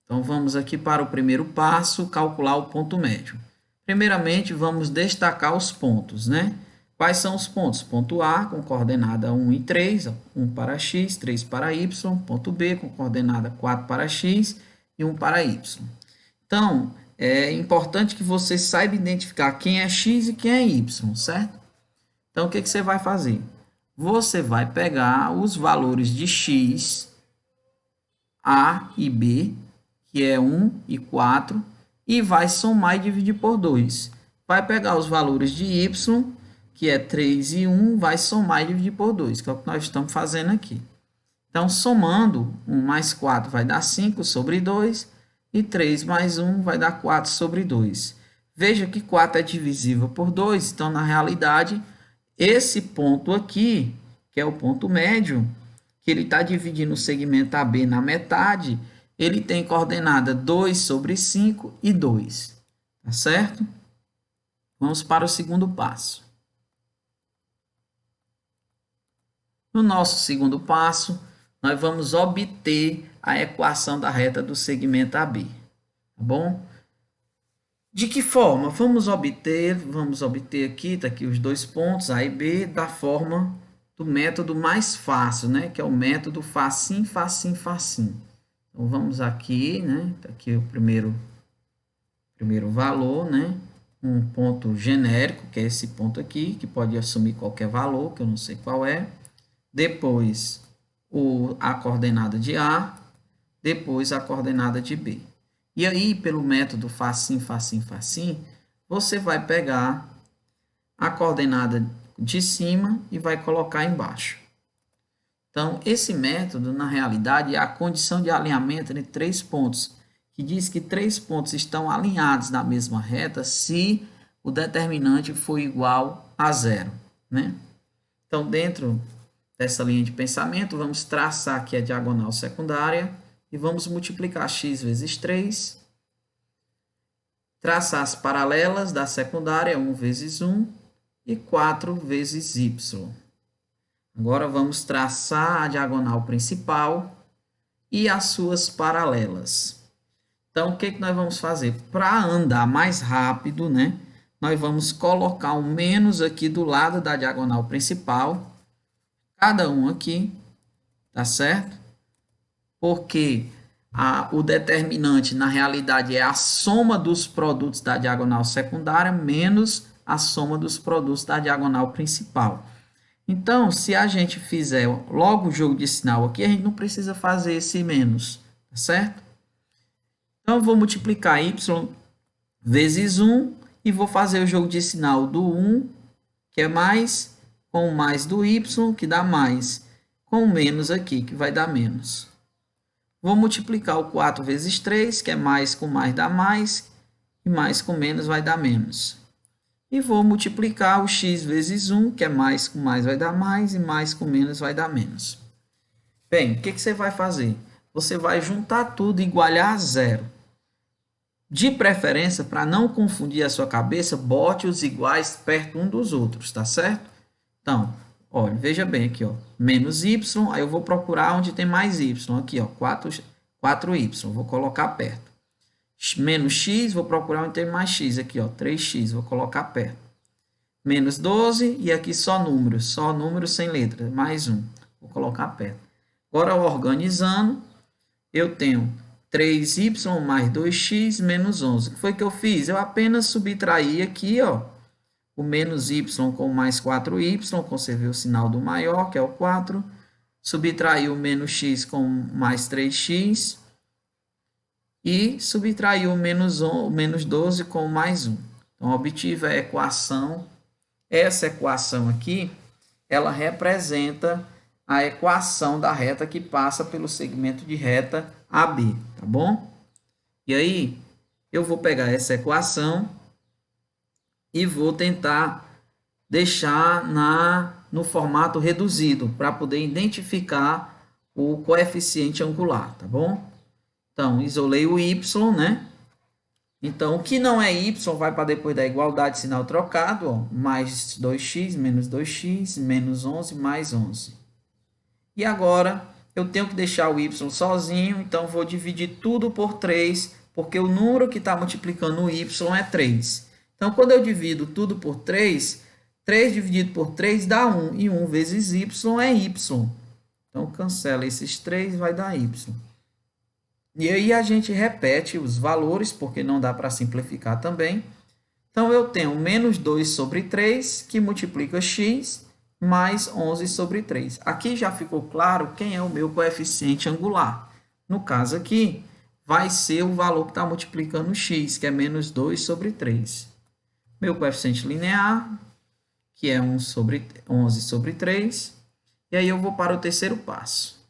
[SPEAKER 1] Então, vamos aqui para o primeiro passo, calcular o ponto médio. Primeiramente, vamos destacar os pontos, né? Quais são os pontos? Ponto A, com coordenada 1 e 3, 1 para x, 3 para y. Ponto B, com coordenada 4 para x e 1 para y. Então, é importante que você saiba identificar quem é x e quem é y, certo? Então, o que você vai fazer? Você vai pegar os valores de x, A e B, que é 1 e 4, e vai somar e dividir por 2. Vai pegar os valores de y, que é 3 e 1, vai somar e dividir por 2, que é o que nós estamos fazendo aqui. Então, somando, 1 mais 4 vai dar 5 sobre 2, e 3 mais 1 vai dar 4 sobre 2. Veja que 4 é divisível por 2, então, na realidade, esse ponto aqui, que é o ponto médio, que ele está dividindo o segmento AB na metade, ele tem coordenada 2 sobre 5 e 2. Tá certo? Vamos para o segundo passo. No nosso segundo passo, nós vamos obter a equação da reta do segmento AB. Tá bom? De que forma? Vamos obter aqui, tá aqui os dois pontos, A e B, da forma do método mais fácil, né? Que é o método facinho, facinho, facinho. Então, vamos aqui, né? Tá aqui o primeiro valor, né? Um ponto genérico, que é esse ponto aqui, que pode assumir qualquer valor, que eu não sei qual é. Depois, a coordenada de A, depois a coordenada de B. E aí, pelo método facinho, facinho, facinho, você vai pegar a coordenada de cima e vai colocar embaixo. Então, esse método, na realidade, é a condição de alinhamento entre 3 pontos, que diz que 3 pontos estão alinhados na mesma reta se o determinante for igual a 0, né? Então, dentro dessa linha de pensamento, vamos traçar aqui a diagonal secundária e vamos multiplicar x vezes 3, traçar as paralelas da secundária, 1 vezes 1 e 4 vezes y. Agora, vamos traçar a diagonal principal e as suas paralelas. Então, o que nós vamos fazer? Para andar mais rápido, né? Nós vamos colocar um menos aqui do lado da diagonal principal, cada um aqui, tá certo? Porque o determinante, na realidade, é a soma dos produtos da diagonal secundária menos a soma dos produtos da diagonal principal. Então, se a gente fizer logo o jogo de sinal aqui, a gente não precisa fazer esse menos, tá certo? Então, eu vou multiplicar y vezes 1 e vou fazer o jogo de sinal do 1, que é mais, com o mais do y, que dá mais, com o menos aqui, que vai dar menos. Vou multiplicar o 4 vezes 3, que é mais com mais dá mais, e mais com menos vai dar menos. E vou multiplicar o x vezes 1, que é mais com mais vai dar mais, e mais com menos vai dar menos. Bem, o que você vai fazer? Você vai juntar tudo e igualar a zero. De preferência, para não confundir a sua cabeça, bote os iguais perto um dos outros, tá certo? Então, olha, veja bem aqui, ó, menos y, aí eu vou procurar onde tem mais y, aqui, ó, 4y, vou colocar perto. Menos x, vou procurar onde tem mais x, aqui, ó, 3x, vou colocar perto. Menos 12, e aqui só números sem letras, mais 1, vou colocar perto. Agora, organizando, eu tenho 3y mais 2x menos 11. O que foi que eu fiz? Eu apenas subtraí aqui, ó, o menos y com mais 4y, conservei o sinal do maior, que é o 4. Subtraí o menos x com mais 3x. E subtraí o menos 12 com mais 1. Então, obtive a equação. Essa equação aqui, ela representa a equação da reta que passa pelo segmento de reta AB, tá bom? E aí, eu vou pegar essa equação e vou tentar deixar no formato reduzido, para poder identificar o coeficiente angular, tá bom? Então, isolei o y, né? Então, o que não é y vai para depois da igualdade, sinal trocado, ó, mais 2x, menos 2x, menos 11, mais 11. E agora, eu tenho que deixar o y sozinho, então vou dividir tudo por 3, porque o número que está multiplicando o y é 3. Então, quando eu divido tudo por 3, 3 dividido por 3 dá 1, e 1 vezes y é y. Então, cancela esses 3, vai dar y. E aí a gente repete os valores, porque não dá para simplificar também. Então, eu tenho menos 2 sobre 3, que multiplica x, mais 11 sobre 3. Aqui já ficou claro quem é o meu coeficiente angular. No caso aqui, vai ser o valor que está multiplicando x, que é menos 2 sobre 3. Meu coeficiente linear, que é 11 sobre 3. E aí eu vou para o terceiro passo.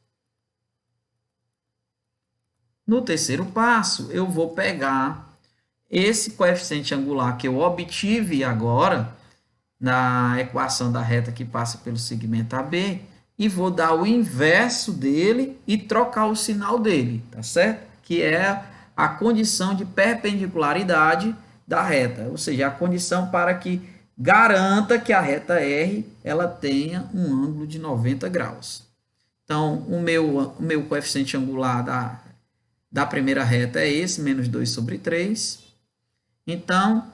[SPEAKER 1] No terceiro passo, eu vou pegar esse coeficiente angular que eu obtive agora na equação da reta que passa pelo segmento AB e vou dar o inverso dele e trocar o sinal dele, tá certo? Que é a condição de perpendicularidade da reta, ou seja, a condição para que garanta que a reta R ela tenha um ângulo de 90 graus. Então, o meu coeficiente angular da primeira reta é esse, menos 2 sobre 3. Então,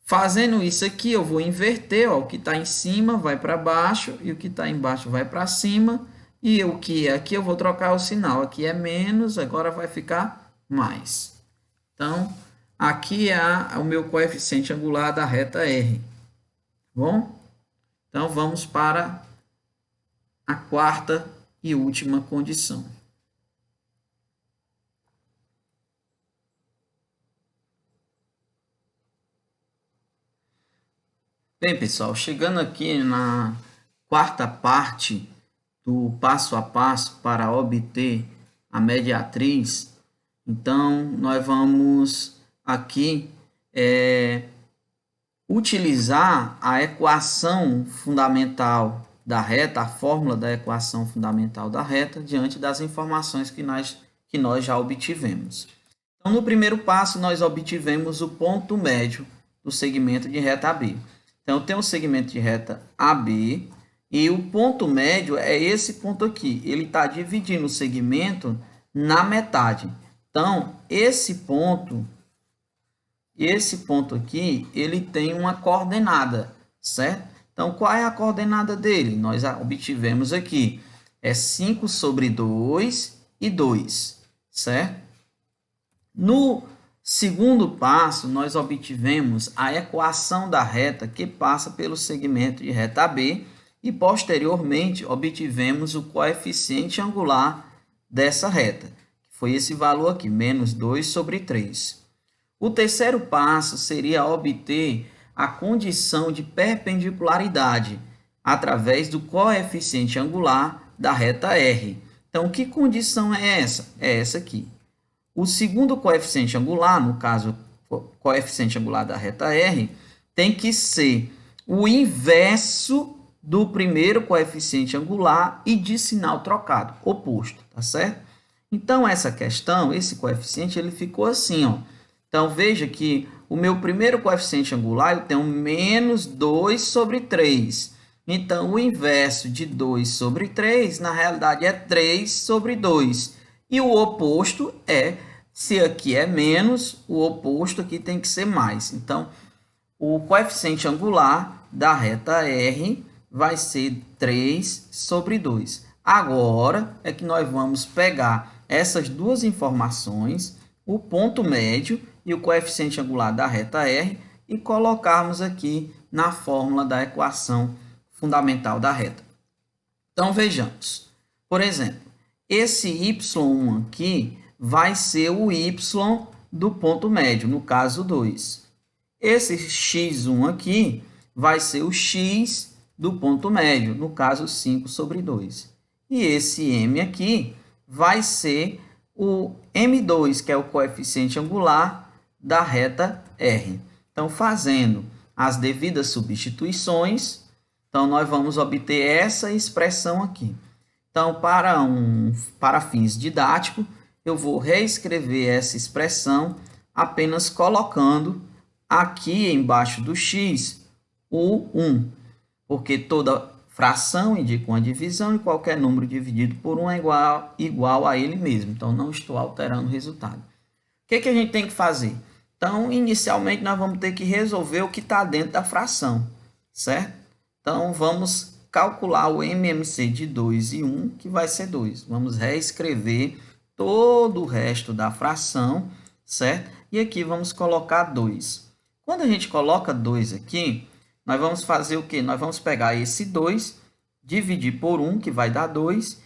[SPEAKER 1] fazendo isso aqui, eu vou inverter, ó, o que está em cima vai para baixo e o que está embaixo vai para cima. E o que é aqui eu vou trocar o sinal. Aqui é menos, agora vai ficar mais. Então, aqui é o meu coeficiente angular da reta R. Bom? Então, vamos para a quarta e última condição. Bem, pessoal, chegando aqui na quarta parte do passo a passo para obter a mediatriz, então nós vamos aqui utilizar a equação fundamental da reta, a fórmula da equação fundamental da reta, diante das informações que nós já obtivemos. Então, no primeiro passo, nós obtivemos o ponto médio do segmento de reta AB. Então, eu tenho um segmento de reta AB e o ponto médio é esse ponto aqui. Ele está dividindo o segmento na metade. Então, esse ponto aqui, ele tem uma coordenada, certo? Então, qual é a coordenada dele? Nós obtivemos aqui. É 5 sobre 2 e 2, certo? No Segundo passo, nós obtivemos a equação da reta que passa pelo segmento de reta B e, posteriormente, obtivemos o coeficiente angular dessa reta, que foi esse valor aqui, menos 2/3. O terceiro passo seria obter a condição de perpendicularidade através do coeficiente angular da reta R. Então, que condição é essa? É essa aqui. O segundo coeficiente angular, no caso, o coeficiente angular da reta R, tem que ser o inverso do primeiro coeficiente angular e de sinal trocado, oposto, tá certo? Então, essa questão, esse coeficiente, ele ficou assim, ó. Então, veja que o meu primeiro coeficiente angular, eu tenho menos 2/3. Então, o inverso de 2/3, na realidade, é 3/2. E o oposto é, se aqui é menos, o oposto aqui tem que ser mais. Então, o coeficiente angular da reta R vai ser 3/2. Agora é que nós vamos pegar essas duas informações, o ponto médio e o coeficiente angular da reta R, e colocarmos aqui na fórmula da equação fundamental da reta. Então, vejamos. Por exemplo, esse y1 aqui vai ser o y do ponto médio, no caso 2. Esse x1 aqui vai ser o x do ponto médio, no caso 5/2. E esse m aqui vai ser o m2, que é o coeficiente angular da reta R. Então, fazendo as devidas substituições, então nós vamos obter essa expressão aqui. Então, para fins didáticos, eu vou reescrever essa expressão apenas colocando aqui embaixo do x o 1, porque toda fração indica uma divisão e qualquer número dividido por 1 é igual a ele mesmo. Então, não estou alterando o resultado. O que a gente tem que fazer? Então, inicialmente, nós vamos ter que resolver o que está dentro da fração, certo? Então, vamos calcular o MMC de 2 e 1, que vai ser 2. Vamos reescrever todo o resto da fração, certo? E aqui vamos colocar 2. Quando a gente coloca 2 aqui, nós vamos fazer o quê? Nós vamos pegar esse 2, dividir por 1, que vai dar 2,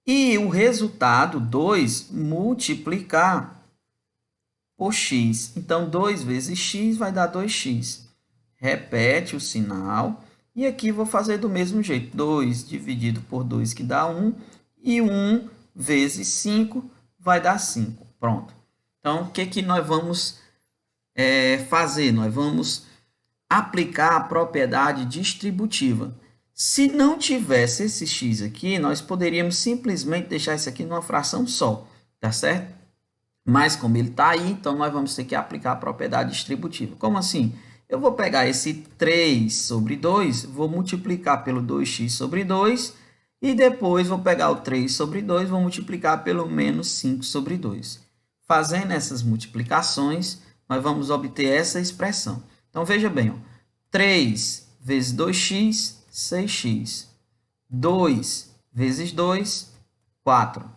[SPEAKER 1] e o resultado, 2, multiplicar por x. Então, 2 vezes x vai dar 2x. Repete o sinal. E aqui vou fazer do mesmo jeito. 2 dividido por 2, que dá 1. E 1 vezes 5 vai dar 5. Pronto. Então, o que nós vamos fazer? Nós vamos aplicar a propriedade distributiva. Se não tivesse esse x aqui, nós poderíamos simplesmente deixar isso aqui numa fração só. Tá certo? Mas como ele está aí, então nós vamos ter que aplicar a propriedade distributiva. Como assim? Eu vou pegar esse 3/2, vou multiplicar pelo 2x/2 e depois vou pegar o 3/2, vou multiplicar pelo menos 5/2. Fazendo essas multiplicações, nós vamos obter essa expressão. Então, veja bem, ó, 3 vezes 2x, 6x. 2 vezes 2, 4.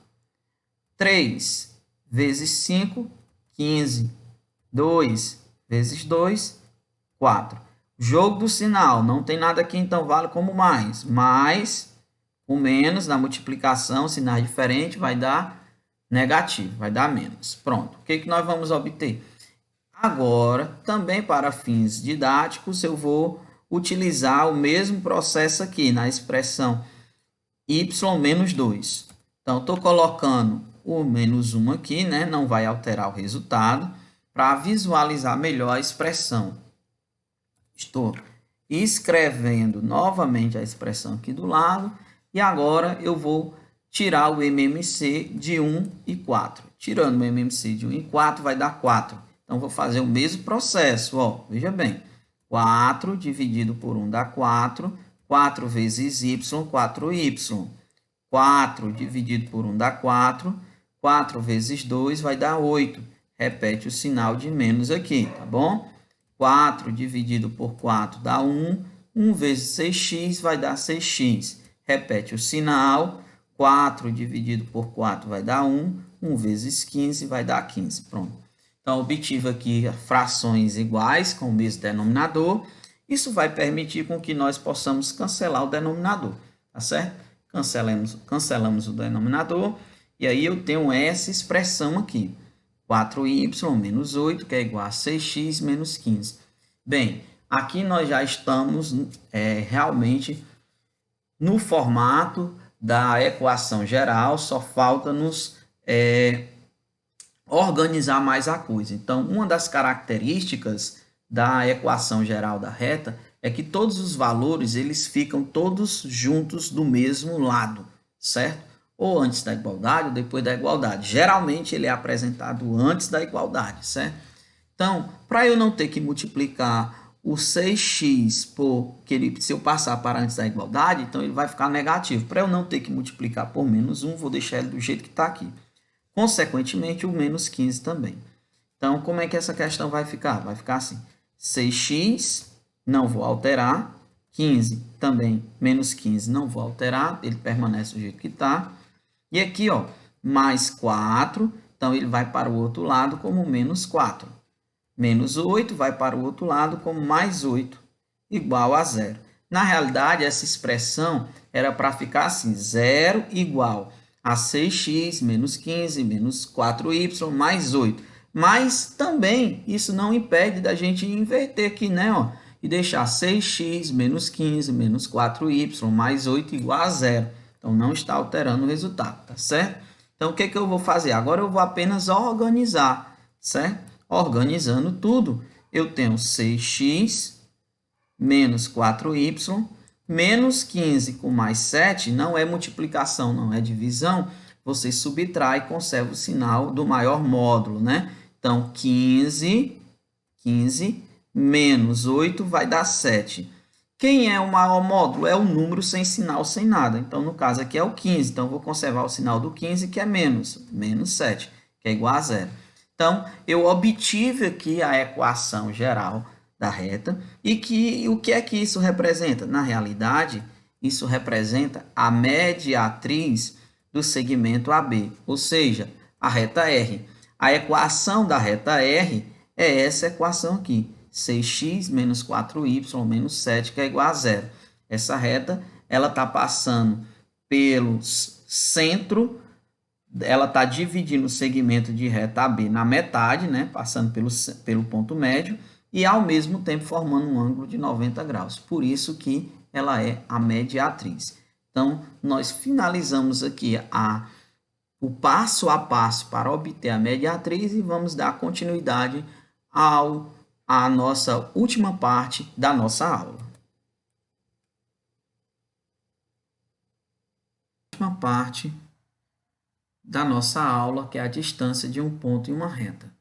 [SPEAKER 1] 3 vezes 5, 15. 2 vezes 2, 4. Jogo do sinal. Não tem nada aqui, então vale como mais. Mais com menos na multiplicação, sinais diferentes, vai dar negativo, vai dar menos. Pronto. O que nós vamos obter? Agora, também para fins didáticos, eu vou utilizar o mesmo processo aqui na expressão y menos 2. Então, estou colocando o menos 1 aqui, né? Não vai alterar o resultado. Para visualizar melhor a expressão, estou escrevendo novamente a expressão aqui do lado. E agora eu vou tirar o MMC de 1 e 4. Tirando o MMC de 1 e 4 vai dar 4. Então, vou fazer o mesmo processo. Ó, veja bem, 4 dividido por 1 dá 4. 4 vezes y, 4y. 4 dividido por 1 dá 4. 4 vezes 2 vai dar 8. Repete o sinal de menos aqui, tá bom? 4 dividido por 4 dá 1. 1 vezes 6x vai dar 6x. Repete o sinal. 4 dividido por 4 vai dar 1. 1 vezes 15 vai dar 15. Pronto. Então, obtive aqui frações iguais com o mesmo denominador. Isso vai permitir com que nós possamos cancelar o denominador, tá certo? Cancelamos o denominador, e aí eu tenho essa expressão aqui, 4y menos 8, que é igual a 6x menos 15. Bem, aqui nós já estamos realmente no formato da equação geral, só falta nos organizar mais a coisa. Então, uma das características da equação geral da reta é que todos os valores eles ficam todos juntos do mesmo lado, certo? Ou antes da igualdade ou depois da igualdade. Geralmente ele é apresentado antes da igualdade, certo? Então, para eu não ter que multiplicar o 6x por, se eu passar para antes da igualdade, então ele vai ficar negativo. Para eu não ter que multiplicar por menos 1, vou deixar ele do jeito que está aqui. Consequentemente, o menos 15 também. Então, como é que essa questão vai ficar? Vai ficar assim, 6x, não vou alterar, 15 também, menos 15 não vou alterar, ele permanece do jeito que está. E aqui, ó, mais 4, então ele vai para o outro lado como menos 4. Menos 8 vai para o outro lado como mais 8, igual a 0. Na realidade, essa expressão era para ficar assim, 0 igual a 6x menos 15 menos 4y mais 8. Mas também isso não impede da gente inverter aqui, né? Ó, e deixar 6x menos 15 menos 4y mais 8 igual a 0. Então, não está alterando o resultado, tá certo? Então, o que eu vou fazer? Agora eu vou apenas organizar, certo? Organizando tudo, eu tenho 6x menos 4y menos 15 com mais 7, não é multiplicação, não é divisão, você subtrai e conserva o sinal do maior módulo, né? Então, 15 menos 8 vai dar 7. Quem é o maior módulo? É o número sem sinal, sem nada. Então, no caso aqui é o 15. Então, eu vou conservar o sinal do 15, que é menos 7, que é igual a 0. Então, eu obtive aqui a equação geral da reta e o que é que isso representa? Na realidade, isso representa a mediatriz do segmento AB, ou seja, a reta R. A equação da reta R é essa equação aqui, 6x menos 4y menos 7, que é igual a 0. Essa reta ela está passando pelo centro, ela está dividindo o segmento de reta AB na metade, né, passando pelo ponto médio, e ao mesmo tempo formando um ângulo de 90 graus. Por isso que ela é a mediatriz. Então, nós finalizamos aqui o passo a passo para obter a mediatriz e vamos dar continuidade à nossa última parte da nossa aula. Última parte da nossa aula, que é a distância de um ponto e uma reta.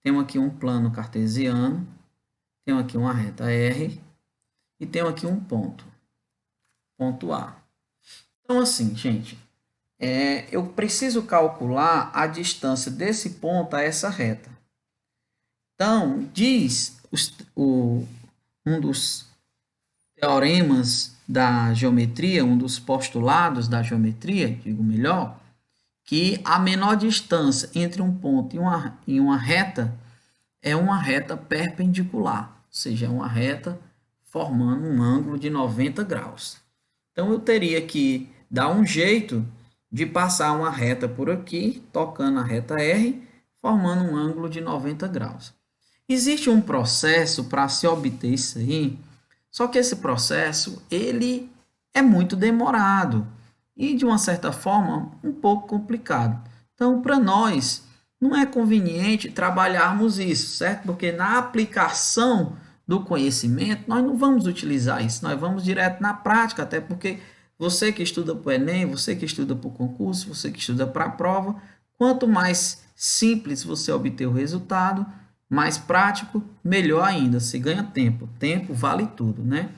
[SPEAKER 1] Temos aqui um plano cartesiano, tenho aqui uma reta R e tenho aqui um ponto A. Então, assim, gente, eu preciso calcular a distância desse ponto a essa reta. Então, diz um dos teoremas da geometria, um dos postulados da geometria, digo melhor, que a menor distância entre um ponto e uma reta é uma reta perpendicular, ou seja, é uma reta formando um ângulo de 90 graus. Então, eu teria que dar um jeito de passar uma reta por aqui, tocando a reta R, formando um ângulo de 90 graus. Existe um processo para se obter isso aí, só que esse processo ele é muito demorado e, de uma certa forma, um pouco complicado. Então, para nós, não é conveniente trabalharmos isso, certo? Porque na aplicação do conhecimento, nós não vamos utilizar isso, nós vamos direto na prática, até porque você que estuda para o Enem, você que estuda para o concurso, você que estuda para a prova, quanto mais simples você obter o resultado, mais prático, melhor ainda, se ganha tempo. Tempo vale tudo, né?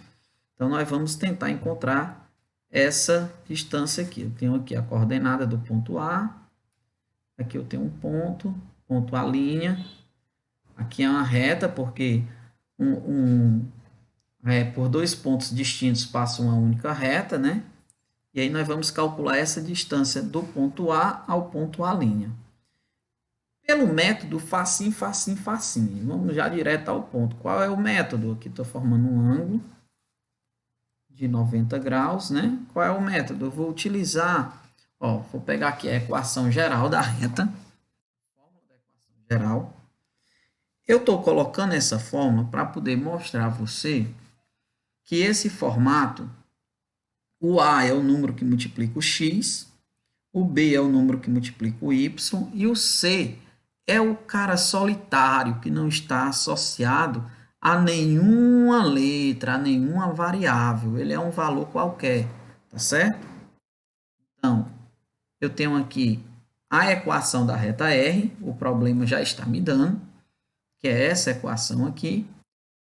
[SPEAKER 1] Então, nós vamos tentar encontrar essa distância aqui. Eu tenho aqui a coordenada do ponto A, aqui eu tenho um ponto A', aqui é uma reta, porque por dois pontos distintos passa uma única reta, né? E aí nós vamos calcular essa distância do ponto A ao ponto A'. Pelo método facinho, facinho, facinho. Vamos já direto ao ponto. Qual é o método? Aqui estou formando um ângulo de 90 graus, né? Qual é o método? Eu vou utilizar, ó, vou pegar aqui a equação geral da reta, fórmula da equação geral. Eu estou colocando essa fórmula para poder mostrar a você que esse formato, o A é o número que multiplica o x, o B é o número que multiplica o y e o C é o cara solitário que não está associado a nenhuma letra, a nenhuma variável. Ele é um valor qualquer, tá certo? Então, eu tenho aqui a equação da reta R, o problema já está me dando, que é essa equação aqui.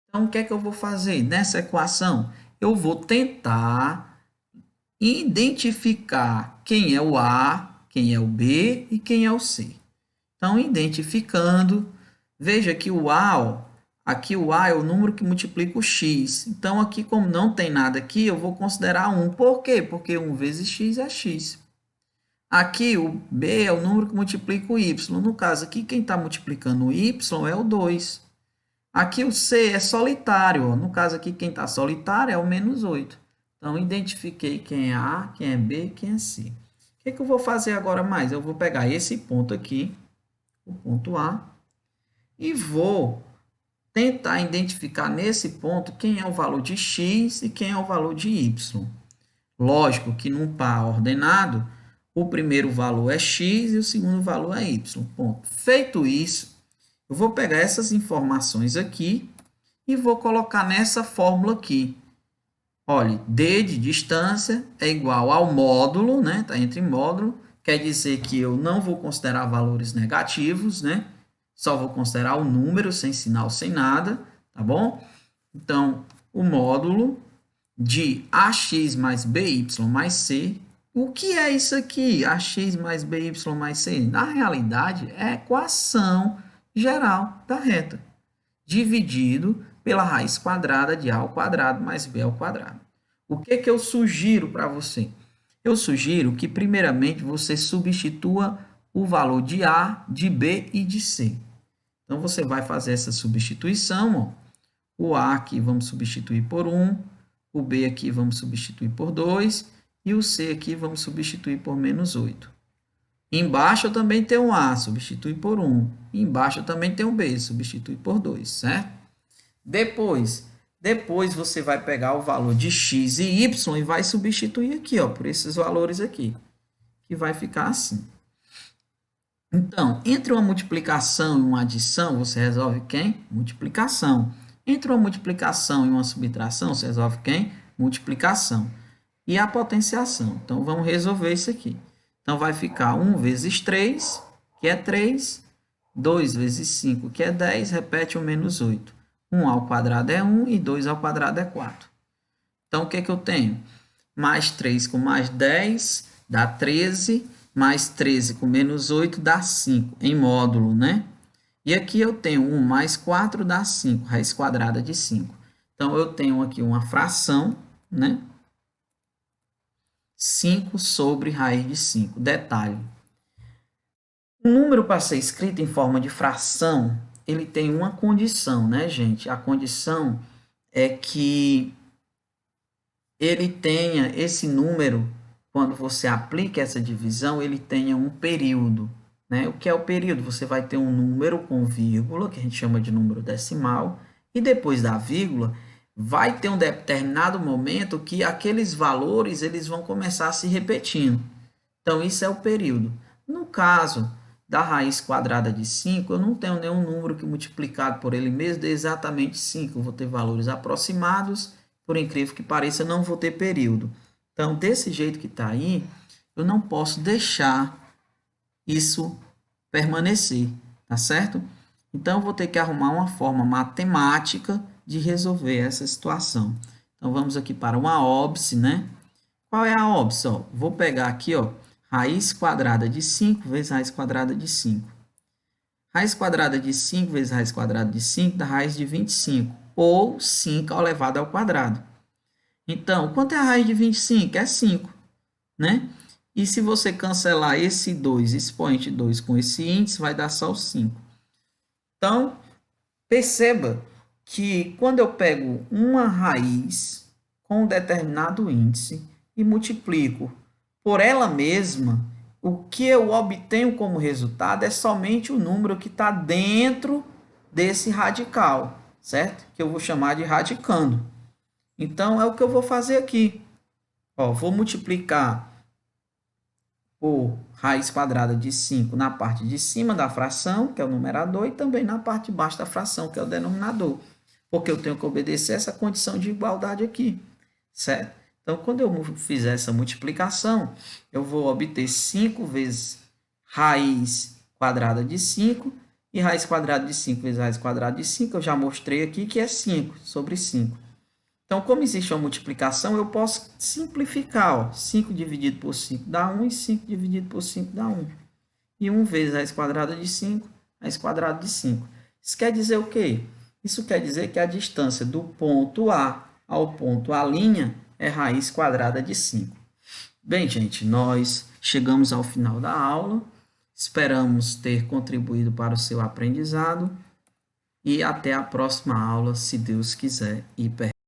[SPEAKER 1] Então, o que é que eu vou fazer nessa equação? Eu vou tentar identificar quem é o A, quem é o B e quem é o C. Então, identificando, veja que o A, ó, aqui o A é o número que multiplica o x. Então, aqui, como não tem nada aqui, eu vou considerar 1. Por quê? Porque 1 vezes x é x. Aqui, o B é o número que multiplica o y. No caso aqui, quem está multiplicando o y é o 2. Aqui o C é solitário. Ó. No caso aqui, quem está solitário é o menos 8. Então, identifiquei quem é A, quem é B, quem é C. O que eu vou fazer agora mais? Eu vou pegar esse ponto aqui, o ponto A, e vou tentar identificar nesse ponto quem é o valor de x e quem é o valor de y. Lógico que num par ordenado, o primeiro valor é x e o segundo valor é y. Ponto. Feito isso, eu vou pegar essas informações aqui e vou colocar nessa fórmula aqui. Olha, d de distância é igual ao módulo, né? Está entre módulo, quer dizer que eu não vou considerar valores negativos, né? Só vou considerar o número sem sinal, sem nada, tá bom? Então, o módulo de ax mais by mais c. O que é isso aqui? Ax mais by mais c? Na realidade, é a equação geral da reta, dividido pela raiz quadrada de a ao quadrado mais b ao quadrado. O que eu sugiro para você? Eu sugiro que, primeiramente, você substitua o valor de a, de b e de c. Então, você vai fazer essa substituição. Ó. O a aqui vamos substituir por 1, o b aqui vamos substituir por 2 e o c aqui vamos substituir por menos 8. Embaixo eu também tenho um a, substitui por 1. Embaixo eu também tenho um b, substitui por 2, certo? Depois você vai pegar o valor de x e y e vai substituir aqui, ó, por esses valores aqui, que vai ficar assim. Então, entre uma multiplicação e uma adição, você resolve quem? Multiplicação. Entre uma multiplicação e uma subtração, você resolve quem? Multiplicação. E a potenciação. Então, vamos resolver isso aqui. Então, vai ficar 1 vezes 3, que é 3. 2 vezes 5, que é 10. Repete o menos 8. 1 ao quadrado é 1 e 2 ao quadrado é 4. Então, o que eu tenho? Mais 3 com mais 10 dá 13. Mais 13 com menos 8 dá 5, em módulo, né? E aqui eu tenho 1 mais 4 dá 5, raiz quadrada de 5. Então, eu tenho aqui uma fração, né? 5 sobre raiz de 5. Detalhe. O número para ser escrito em forma de fração, ele tem uma condição, né, gente? A condição é que ele tenha esse número, quando você aplica essa divisão, ele tenha um período. Né? O que é o período? Você vai ter um número com vírgula, que a gente chama de número decimal, e depois da vírgula, vai ter um determinado momento que aqueles valores eles vão começar a se repetindo. Então, isso é o período. No caso da raiz quadrada de 5, eu não tenho nenhum número que multiplicado por ele mesmo dê exatamente 5. Eu vou ter valores aproximados, por incrível que pareça, eu não vou ter período. Então, desse jeito que está aí, eu não posso deixar isso permanecer, tá certo? Então, eu vou ter que arrumar uma forma matemática de resolver essa situação. Então, vamos aqui para uma óbice, né? Qual é a óbice? Ó, vou pegar aqui, ó, raiz quadrada de 5 vezes raiz quadrada de 5. Raiz quadrada de 5 vezes raiz quadrada de 5 dá raiz de 25, ou 5 elevado ao quadrado. Então, quanto é a raiz de 25? É 5, né? E se você cancelar esse 2, expoente 2 com esse índice, vai dar só o 5. Então, perceba que quando eu pego uma raiz com um determinado índice e multiplico por ela mesma, o que eu obtenho como resultado é somente o número que está dentro desse radical, certo? Que eu vou chamar de radicando. Então, é o que eu vou fazer aqui. Ó, vou multiplicar por raiz quadrada de 5 na parte de cima da fração, que é o numerador, e também na parte de baixo da fração, que é o denominador. Porque eu tenho que obedecer essa condição de igualdade aqui, certo? Então, quando eu fizer essa multiplicação, eu vou obter 5 vezes raiz quadrada de 5, e raiz quadrada de 5 vezes raiz quadrada de 5, eu já mostrei aqui que é 5 sobre 5. Então, como existe uma multiplicação, eu posso simplificar. Ó. 5 dividido por 5 dá 1 e 5 dividido por 5 dá 1. E 1 vezes raiz quadrada de 5, raiz quadrada de 5. Isso quer dizer o quê? Isso quer dizer que a distância do ponto A ao ponto A' é raiz quadrada de 5. Bem, gente, nós chegamos ao final da aula. Esperamos ter contribuído para o seu aprendizado. E até a próxima aula, se Deus quiser e permitir.